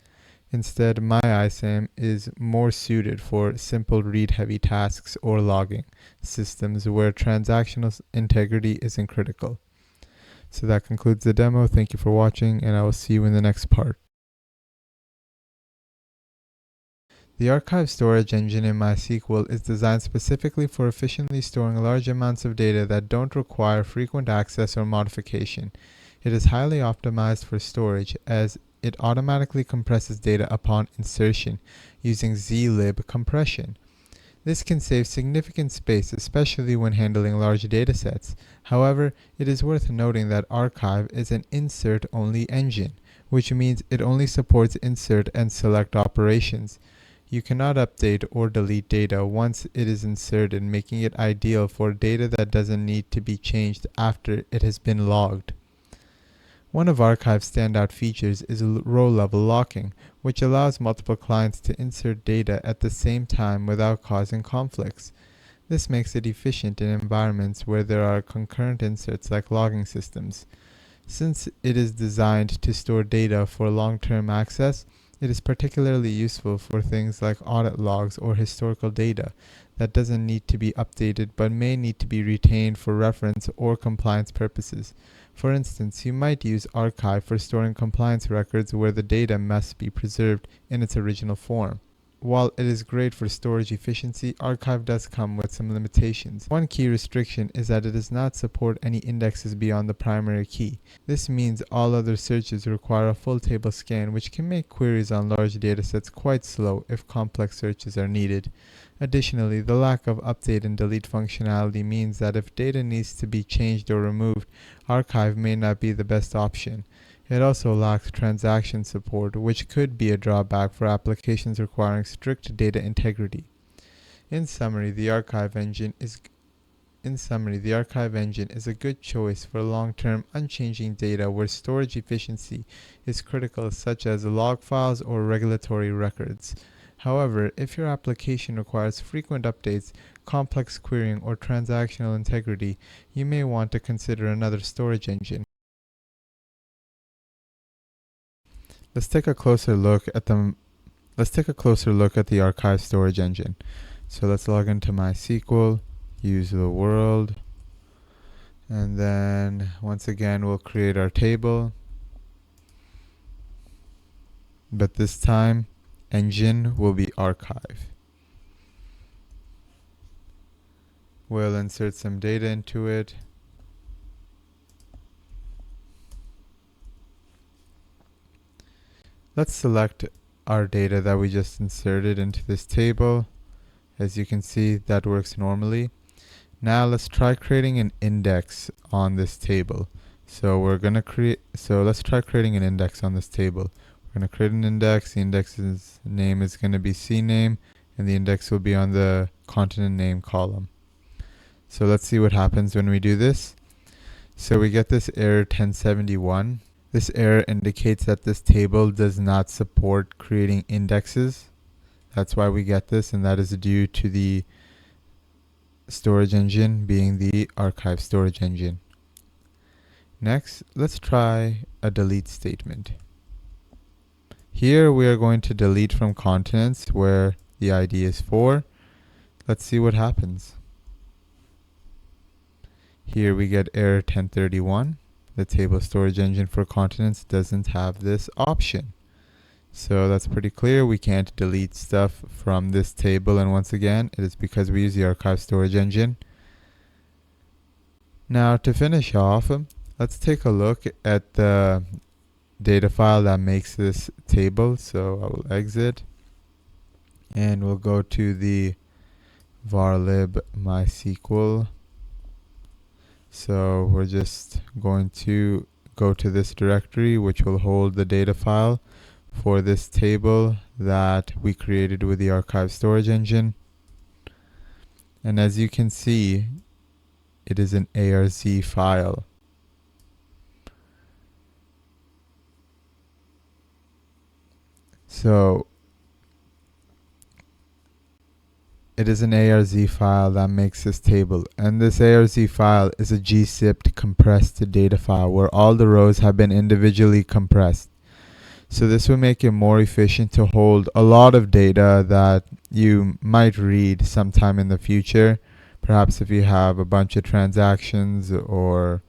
Instead, MyISAM is more suited for simple read-heavy tasks or logging systems where transactional integrity isn't critical. So that concludes the demo. Thank you for watching, and I will see you in the next part. The archive storage engine in MySQL is designed specifically for efficiently storing large amounts of data that don't require frequent access or modification. It is highly optimized for storage, as it automatically compresses data upon insertion using zlib compression. This can save significant space, especially when handling large datasets. However, it is worth noting that archive is an insert-only engine, which means it only supports insert and select operations. You cannot update or delete data once it is inserted, making it ideal for data that doesn't need to be changed after it has been logged. One of Archive's standout features is row-level locking, which allows multiple clients to insert data at the same time without causing conflicts. This makes it efficient in environments where there are concurrent inserts like logging systems. Since it is designed to store data for long-term access, it is particularly useful for things like audit logs or historical data that doesn't need to be updated but may need to be retained for reference or compliance purposes. For instance, you might use Archive for storing compliance records where the data must be preserved in its original form. While it is great for storage efficiency, Archive does come with some limitations. One key restriction is that it does not support any indexes beyond the primary key. This means all other searches require a full table scan, which can make queries on large datasets quite slow if complex searches are needed. Additionally, the lack of update and delete functionality means that if data needs to be changed or removed, Archive may not be the best option. It also lacks transaction support, which could be a drawback for applications requiring strict data integrity. In summary, the archive engine is a good choice for long-term unchanging data where storage efficiency is critical, such as log files or regulatory records. However, if your application requires frequent updates, complex querying, or transactional integrity, you may want to consider another storage engine. Let's take a closer look at the archive storage engine. So let's log into MySQL, use the world, and then once again we'll create our table. But this time, engine will be archive. We'll insert some data into it. Let's select our data that we just inserted into this table. As you can see, that works normally. Now let's try creating an index on this table. Let's try creating an index on this table. We're going to create an index. The index's name is going to be CNAME, and the index will be on the continent name column. So let's see what happens when we do this. So we get this error 1071. This error indicates that this table does not support creating indexes. That's why we get this, and that is due to the storage engine being the archive storage engine. Next, let's try a delete statement. Here we are going to delete from continents where the ID is 4. Let's see what happens. Here we get error 1031. The table storage engine for continents doesn't have this option. So that's pretty clear. We can't delete stuff from this table, and once again, it is because we use the archive storage engine. Now to finish off, let's take a look at the data file that makes this table. So I will exit and we'll go to the varlib mysql. So we're just going to go to this directory, which will hold the data file for this table that we created with the archive storage engine. And as you can see, it is an ARZ file. So it is an ARZ file that makes this table, and this ARZ file is a gzipped compressed data file where all the rows have been individually compressed. So this will make it more efficient to hold a lot of data that you might read sometime in the future. Perhaps if you have a bunch of transactions or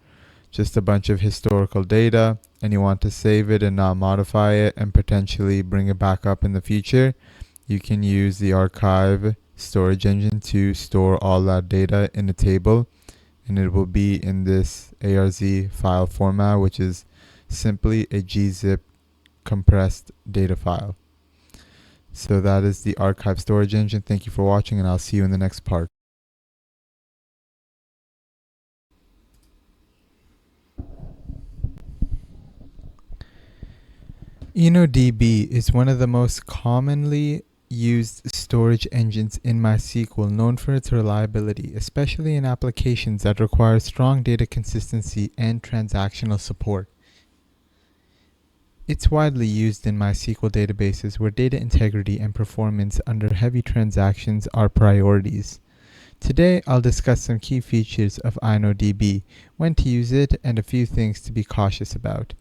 just a bunch of historical data and you want to save it and not modify it and potentially bring it back up in the future, you can use the archive storage engine to store all that data in a table, and it will be in this ARZ file format, which is simply a gzip compressed data file. So that is the archive storage engine. Thank you for watching, and I'll see you in the next part. InnoDB is one of the most commonly used storage engines in MySQL, known for its reliability, especially in applications that require strong data consistency and transactional support. It's widely used in MySQL databases where data integrity and performance under heavy transactions are priorities. Today, I'll discuss some key features of InnoDB, when to use it, and a few things to be cautious about.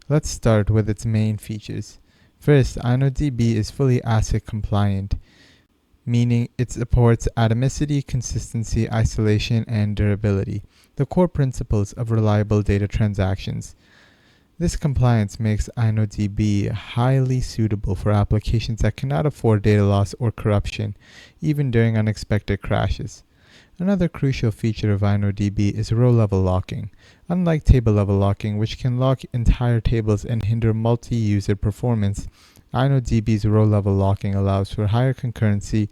Let's start with its main features. First, InnoDB is fully ACID compliant, meaning it supports atomicity, consistency, isolation, and durability, the core principles of reliable data transactions. This compliance makes InnoDB highly suitable for applications that cannot afford data loss or corruption, even during unexpected crashes. Another crucial feature of InnoDB is row-level locking. Unlike table-level locking, which can lock entire tables and hinder multi-user performance, InnoDB's row-level locking allows for higher concurrency,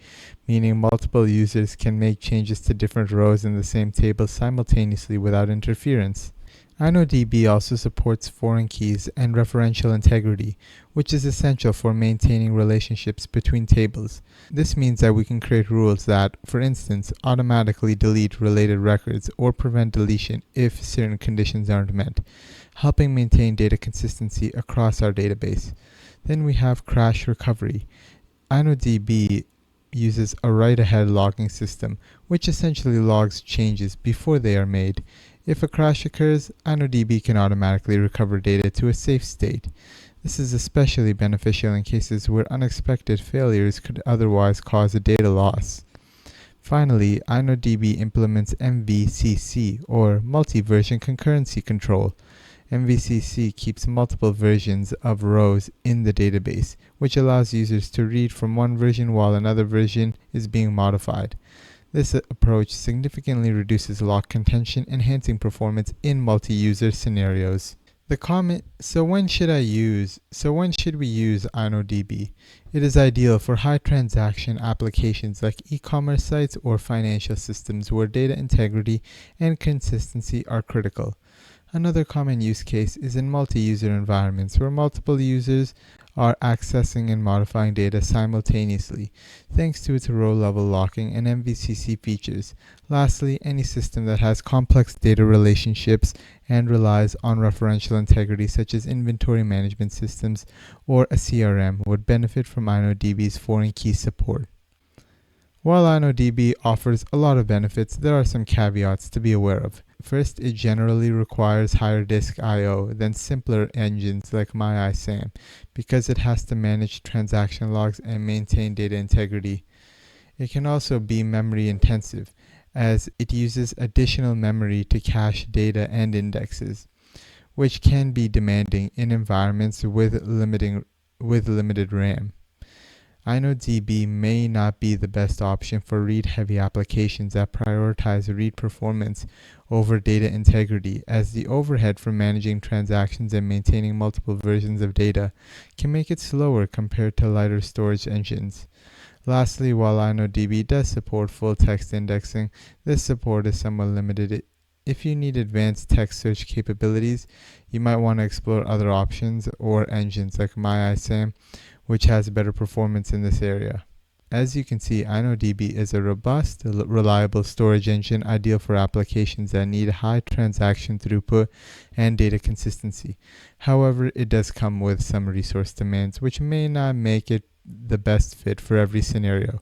meaning multiple users can make changes to different rows in the same table simultaneously without interference. InnoDB also supports foreign keys and referential integrity, which is essential for maintaining relationships between tables. This means that we can create rules that, for instance, automatically delete related records or prevent deletion if certain conditions aren't met, helping maintain data consistency across our database. Then we have crash recovery. InnoDB uses a write-ahead logging system, which essentially logs changes before they are made. If a crash occurs, InnoDB can automatically recover data to a safe state. This is especially beneficial in cases where unexpected failures could otherwise cause a data loss. Finally, InnoDB implements MVCC, or multi-version concurrency control. MVCC keeps multiple versions of rows in the database, which allows users to read from one version while another version is being modified. This approach significantly reduces lock contention, enhancing performance in multi-user scenarios. So when should we use InnoDB? It is ideal for high transaction applications like e-commerce sites or financial systems where data integrity and consistency are critical. Another common use case is in multi-user environments where multiple users are accessing and modifying data simultaneously, thanks to its row-level locking and MVCC features. Lastly, any system that has complex data relationships and relies on referential integrity such as inventory management systems or a CRM would benefit from InnoDB's foreign key support. While InnoDB offers a lot of benefits, there are some caveats to be aware of. First, it generally requires higher disk I/O than simpler engines like MyISAM because it has to manage transaction logs and maintain data integrity. It can also be memory intensive as it uses additional memory to cache data and indexes, which can be demanding in environments with limited RAM. InnoDB may not be the best option for read-heavy applications that prioritize read performance over data integrity, as the overhead for managing transactions and maintaining multiple versions of data can make it slower compared to lighter storage engines. Lastly, while InnoDB does support full text indexing, this support is somewhat limited. If you need advanced text search capabilities, you might want to explore other options or engines like MyISAM, which has better performance in this area. As you can see, InnoDB is a robust, reliable storage engine ideal for applications that need high transaction throughput and data consistency. However, it does come with some resource demands, which may not make it the best fit for every scenario.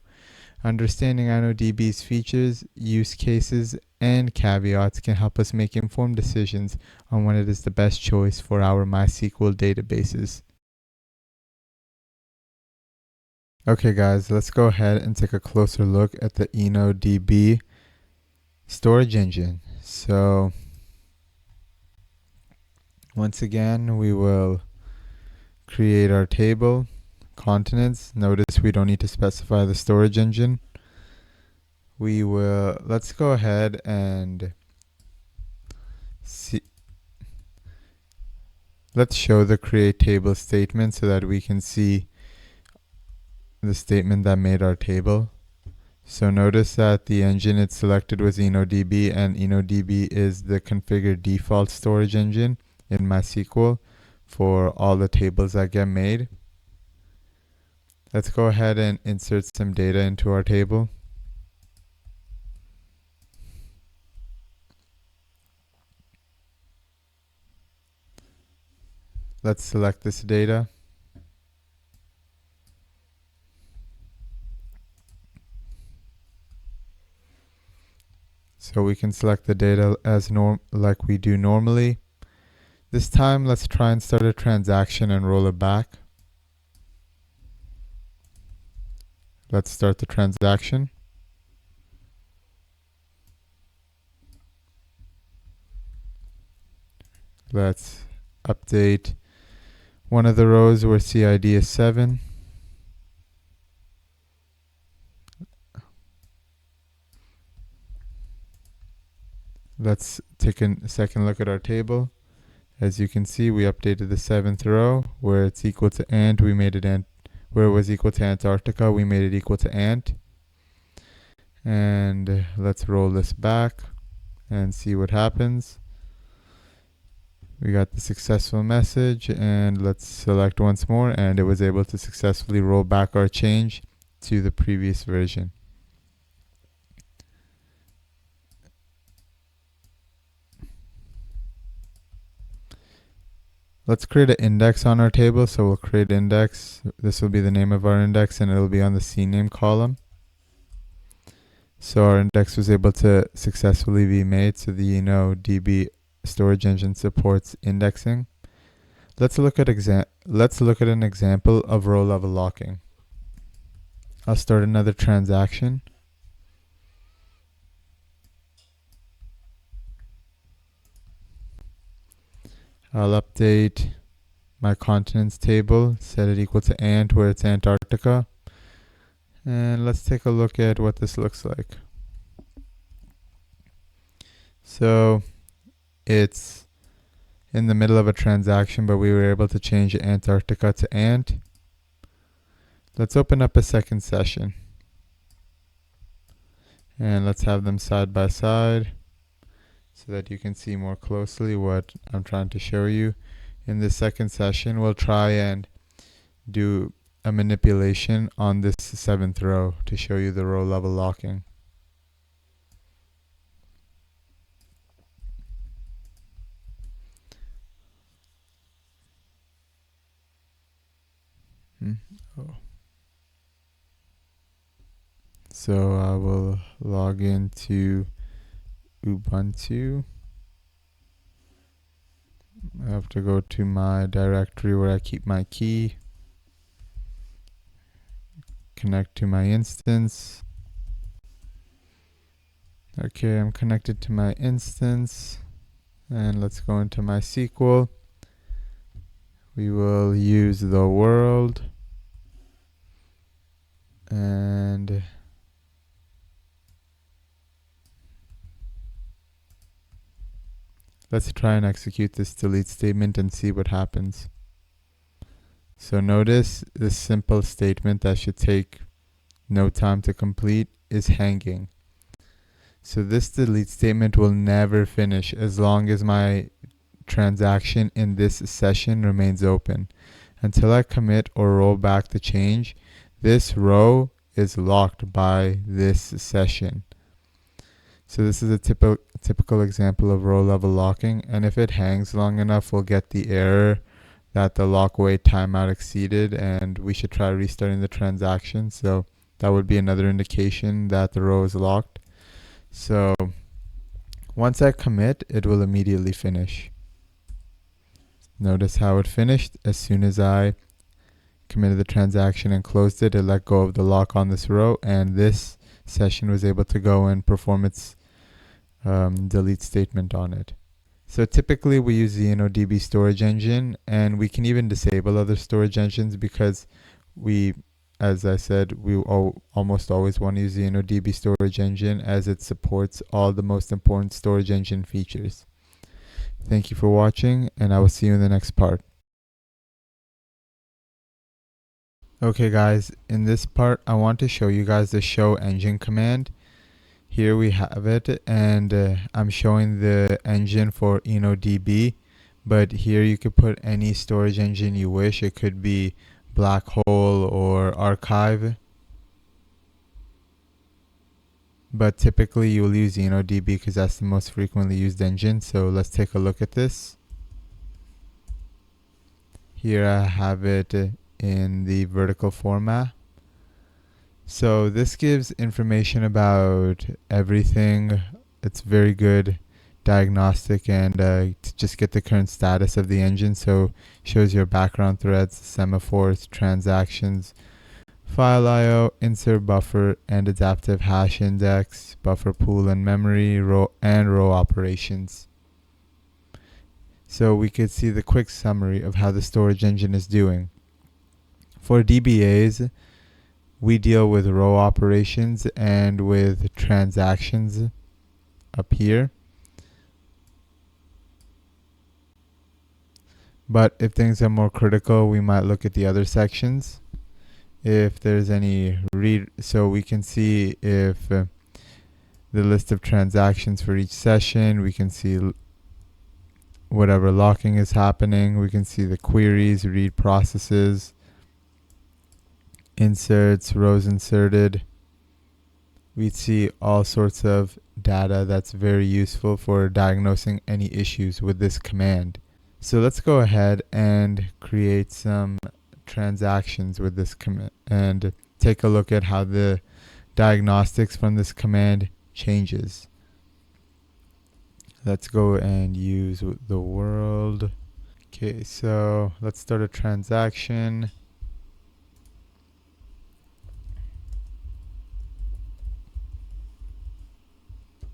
Understanding InnoDB's features, use cases, and caveats can help us make informed decisions on when it is the best choice for our MySQL databases. Okay guys, let's go ahead and take a closer look at the InnoDB storage engine. So once again, we will create our table, continents. Notice we don't need to specify the storage engine. Let's go ahead and let's show the create table statement so that we can see the statement that made our table. So notice that the engine it selected was InnoDB, and InnoDB is the configured default storage engine in MySQL for all the tables that get made. Let's go ahead and insert some data into our table. Let's select this data. So we can select the data as like we do normally. This time, let's try and start a transaction and roll it back. Let's start the transaction. Let's update one of the rows where CID is 7. Let's take a second look at our table. As you can see, we updated the 7th row where it's equal to ant. We made it ant. Where it was equal to Antarctica, we made it equal to ant. And let's roll this back and see what happens. We got the successful message, and let's select once more, and it was able to successfully roll back our change to the previous version. Let's create an index on our table. So we'll create index. This will be the name of our index, and it'll be on the CNAME column. So our index was able to successfully be made. So the InnoDB storage engine supports indexing. Let's look at an example of row level locking. I'll start another transaction. I'll update my continents table, set it equal to ant where it's Antarctica. And let's take a look at what this looks like. So it's in the middle of a transaction, but we were able to change Antarctica to ant. Let's open up a second session. And let's have them side by side. so that you can see more closely what I'm trying to show you. In the second session, we'll try and do a manipulation on this 7th row to show you the row level locking. Oh. So I will log into Ubuntu. I have to go to my directory where I keep my key, connect to my instance. Okay, I'm connected to my instance, and let's go into Mysql. We will use the world, and let's try and execute this delete statement and see what happens. So notice this simple statement that should take no time to complete is hanging. So this delete statement will never finish as long as my transaction in this session remains open. Until I commit or roll back the change, this row is locked by this session. So this is a typical example of row level locking, and if it hangs long enough, we'll get the error that the lock wait timeout exceeded, and we should try restarting the transaction. So that would be another indication that the row is locked. So once I commit, it will immediately finish. Notice how it finished. As soon as I committed the transaction and closed it, it let go of the lock on this row, and this session was able to go and perform its delete statement on it. So typically we use the InnoDB storage engine, and we can even disable other storage engines because we, as I said, we almost always want to use the InnoDB storage engine as it supports all the most important storage engine features. Thank you for watching, and I will see you in the next part. Okay guys, in this part I want to show you guys the show engine command. Here we have it, and I'm showing the engine for InnoDB, but here you could put any storage engine you wish. It could be Black Hole or Archive, but typically you'll use InnoDB because that's the most frequently used engine. So let's take a look at this. Here I have it in the vertical format. So this gives information about everything. It's very good diagnostic and to just get the current status of the engine. So shows your background threads, semaphores, transactions, file IO, insert buffer, and adaptive hash index, buffer pool and memory, row operations. So we could see the quick summary of how the storage engine is doing. For DBAs, we deal with row operations and with transactions up here. But if things are more critical, we might look at the other sections. If there's any read, so we can see if the list of transactions for each session, we can see whatever locking is happening, we can see the queries, read processes, inserts, rows inserted. We'd see all sorts of data that's very useful for diagnosing any issues with this command. So let's go ahead and create some transactions with this command and take a look at how the diagnostics from this command changes. Let's go and use the world. Okay, so let's start a transaction.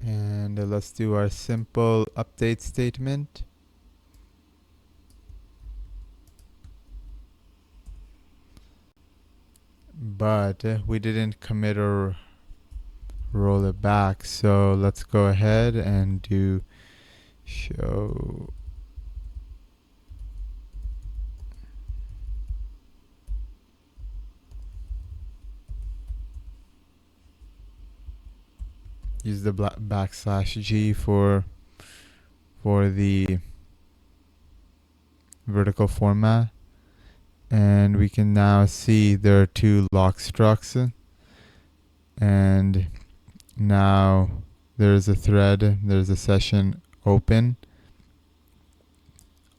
And let's do our simple update statement. But we didn't commit or roll it back. So let's go ahead and do show. Use the \G for for the vertical format. And we can now see there are two lock structs, and now there's a thread, there's a session open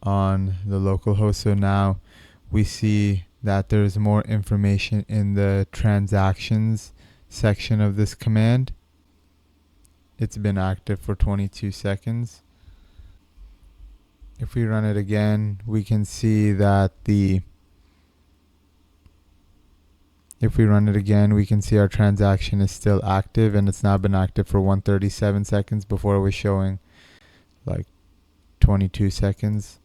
on the local host. So now we see that there's more information in the transactions section of this command. It's been active for 22 seconds. If we run it again, we can see that if we run it again, we can see our transaction is still active, and it's now been active for 137 seconds. Before it was showing like 22 seconds.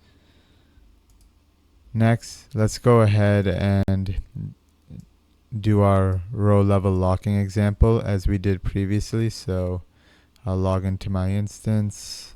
Next, let's go ahead and do our row level locking example as we did previously. So I'll log into my instance.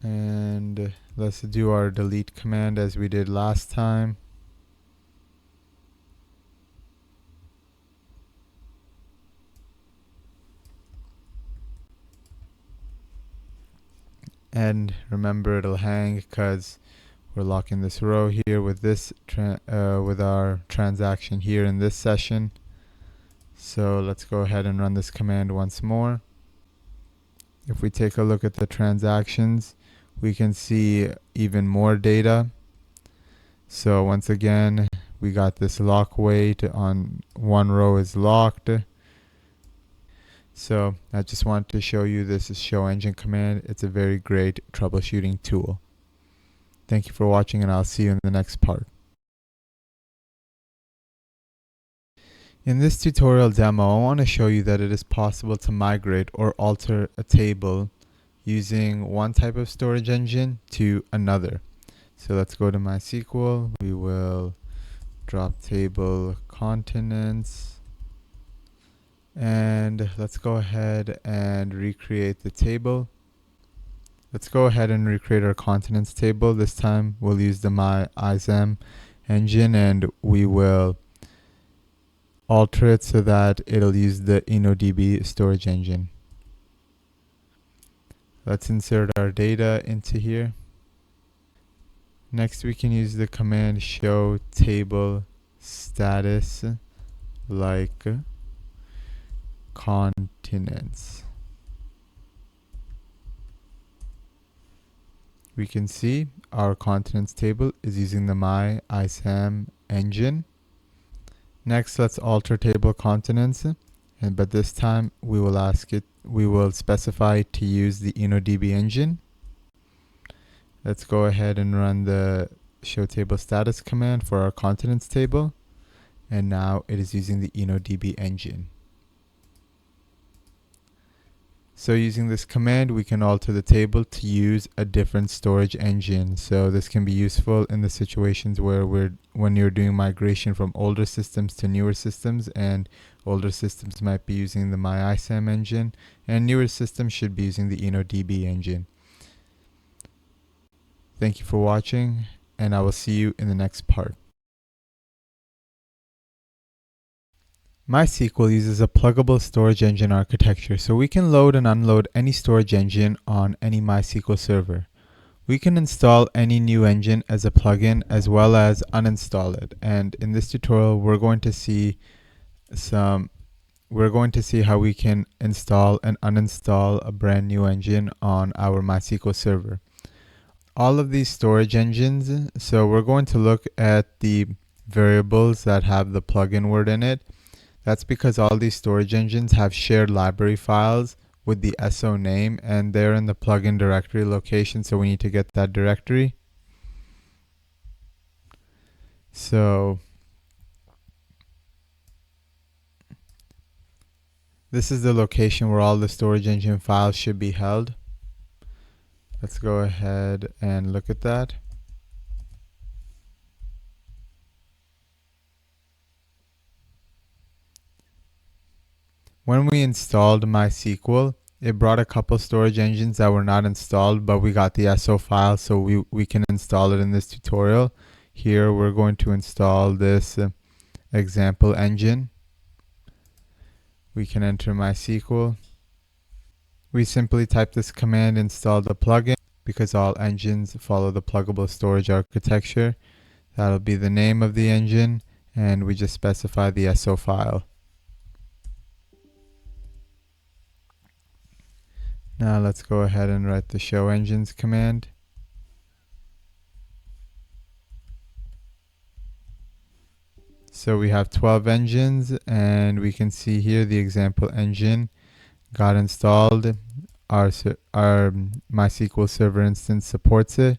And let's do our delete command as we did last time. And remember, it'll hang because we're locking this row here with this with our transaction here in this session. So let's go ahead and run this command once more. If we take a look at the transactions, we can see even more data. So once again, we got this lock wait on one row is locked. So I just wanted to show you this is show engine command. It's a very great troubleshooting tool. Thank you for watching, and I'll see you in the next part. In this tutorial demo, I want to show you that it is possible to migrate or alter a table using one type of storage engine to another. So let's go to MySQL. We will drop table continents, and let's go ahead and recreate the table. Let's go ahead and recreate our continents table. This time we'll use the MyISAM engine, and we will alter it so that it'll use the InnoDB storage engine. Let's insert our data into here. Next, we can use the command show table status like continents. We can see our continents table is using the MyISAM engine. Next, let's alter table continents, but this time we will specify to use the InnoDB engine. Let's go ahead and run the show table status command for our continents table, and now it is using the InnoDB engine. So using this command, we can alter the table to use a different storage engine. So this can be useful in the situations where when you're doing migration from older systems to newer systems, and older systems might be using the MyISAM engine, and newer systems should be using the InnoDB engine. Thank you for watching, and I will see you in the next part. MySQL uses a pluggable storage engine architecture, so we can load and unload any storage engine on any MySQL server. We can install any new engine as a plugin as well as uninstall it. And in this tutorial, we're going to see how we can install and uninstall a brand new engine on our MySQL server. All of these storage engines, so we're going to look at the variables that have the plugin word in it. That's because all these storage engines have shared library files with the SO name, and they're in the plugin directory location, so we need to get that directory. So This is the location where all the storage engine files should be held. Let's go ahead and look at that. When we installed MySQL, it brought a couple storage engines that were not installed, but we got the SO file, so we can install it in this tutorial. Here we're going to install this example engine. We can enter MySQL. We simply type this command, install the plugin, because all engines follow the pluggable storage architecture. That'll be the name of the engine, and we just specify the SO file. Now let's go ahead and write the show engines command. So we have 12 engines, and we can see here the example engine got installed. Our MySQL Server instance supports it.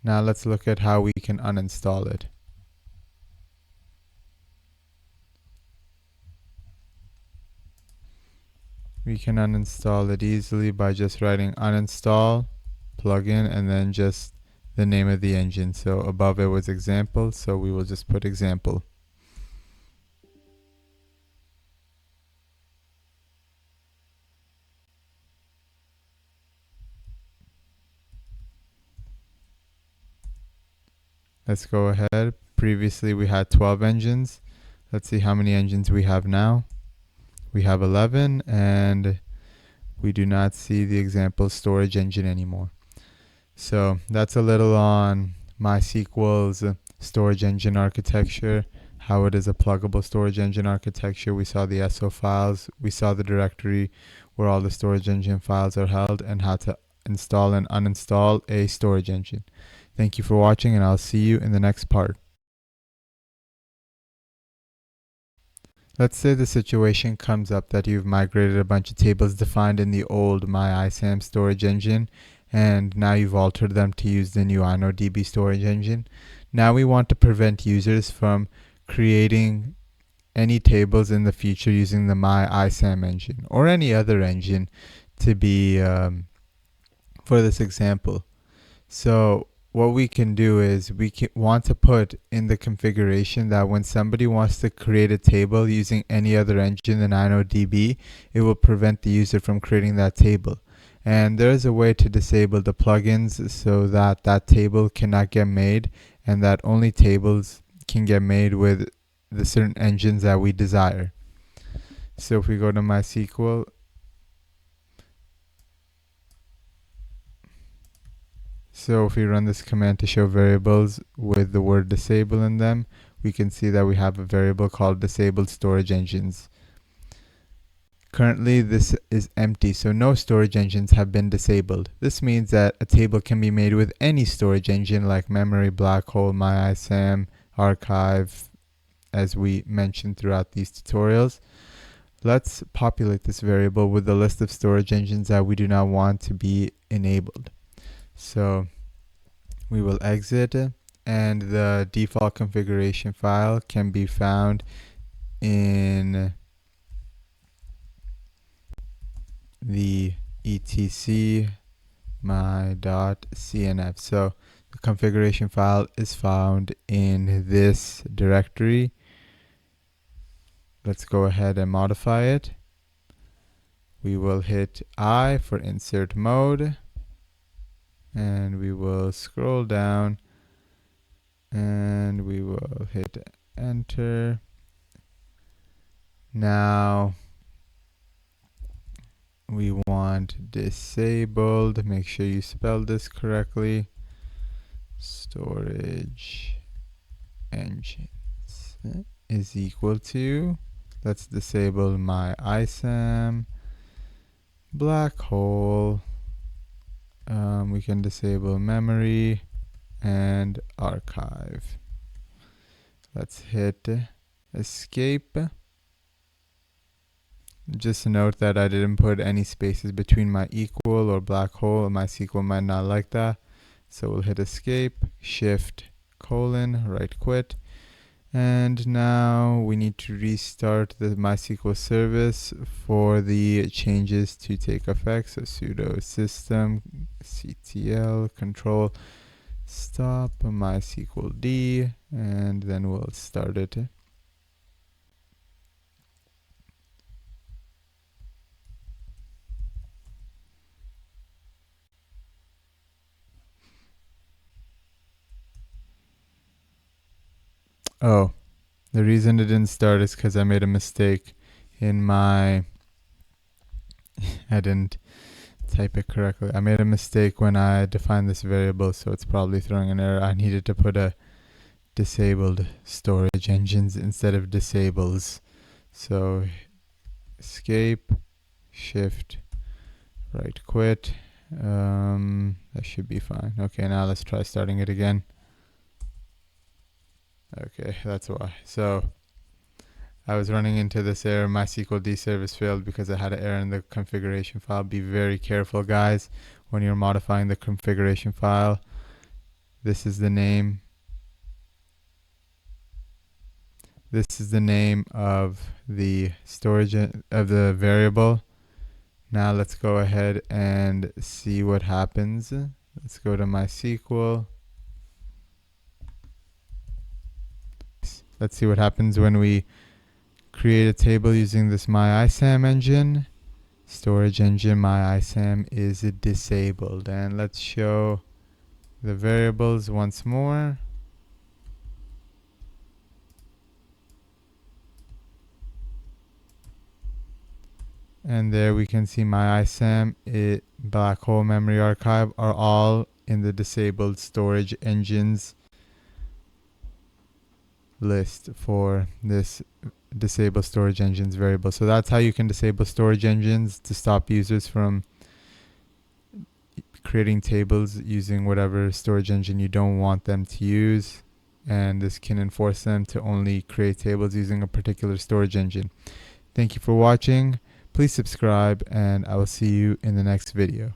Now let's look at how we can uninstall it. We can uninstall it easily by just writing uninstall plugin and then just the name of the engine. So above it was example, so we will just put example. Let's go ahead. Previously we had 12 engines. Let's see how many engines we have now. We have 11, and we do not see the example storage engine anymore. So that's a little on MySQL's storage engine architecture, how it is a pluggable storage engine architecture. We saw the SO files, we saw the directory where all the storage engine files are held, and how to install and uninstall a storage engine. Thank you for watching, and I'll see you in the next part. Let's say the situation comes up that you've migrated a bunch of tables defined in the old MyISAM storage engine, and now you've altered them to use the new InnoDB storage engine. Now we want to prevent users from creating any tables in the future using the MyISAM engine or any other engine to be for this example. So what we can do is we want to put in the configuration that when somebody wants to create a table using any other engine than InnoDB, it will prevent the user from creating that table. And there is a way to disable the plugins so that that table cannot get made, and that only tables can get made with the certain engines that we desire. So if we go to MySQL, so if we run this command to show variables with the word disable in them, we can see that we have a variable called disabled storage engines. Currently this is empty, so no storage engines have been disabled. This means that a table can be made with any storage engine like memory, black hole, MyISAM, archive, as we mentioned throughout these tutorials. Let's populate this variable with the list of storage engines that we do not want to be enabled. So we will exit, and the default configuration file can be found in the etc my.cnf. So the configuration file is found in this directory. Let's go ahead and modify it. We will hit I for insert mode, and we will scroll down and we will hit enter. Now we want disabled, make sure you spell this correctly, storage engines is equal to, let's disable MyISAM, black hole, we can disable memory and archive. Let's hit escape. Just note that I didn't put any spaces between my equal or black hole. MySQL might not like that. So we'll hit escape, shift, colon, right quit. And now we need to restart the MySQL service for the changes to take effect. So sudo systemctl control stop MySQL D, and then we'll start it. Oh, the reason it didn't start is because I made a mistake in my I didn't type it correctly. I made a mistake when I defined this variable, so it's probably throwing an error. I needed to put a disabled storage engines instead of disables. So escape, shift, right quit. That should be fine. Okay, now let's try starting it again. Okay, that's why. So I was running into this error, MySQL D service failed because I had an error in the configuration file. Be very careful, guys, when you're modifying the configuration file. This is the name. This is the name of the storage of the variable. Now let's go ahead and see what happens. Let's go to MySQL. Let's see what happens when we create a table using this MyISAM engine. Storage engine MyISAM is disabled. And let's show the variables once more. And there we can see MyISAM, black hole memory archive are all in the disabled storage engines list for this disable storage engines variable. So that's how you can disable storage engines to stop users from creating tables using whatever storage engine you don't want them to use, and this can enforce them to only create tables using a particular storage engine. Thank you for watching. Please subscribe, and I will see you in the next video.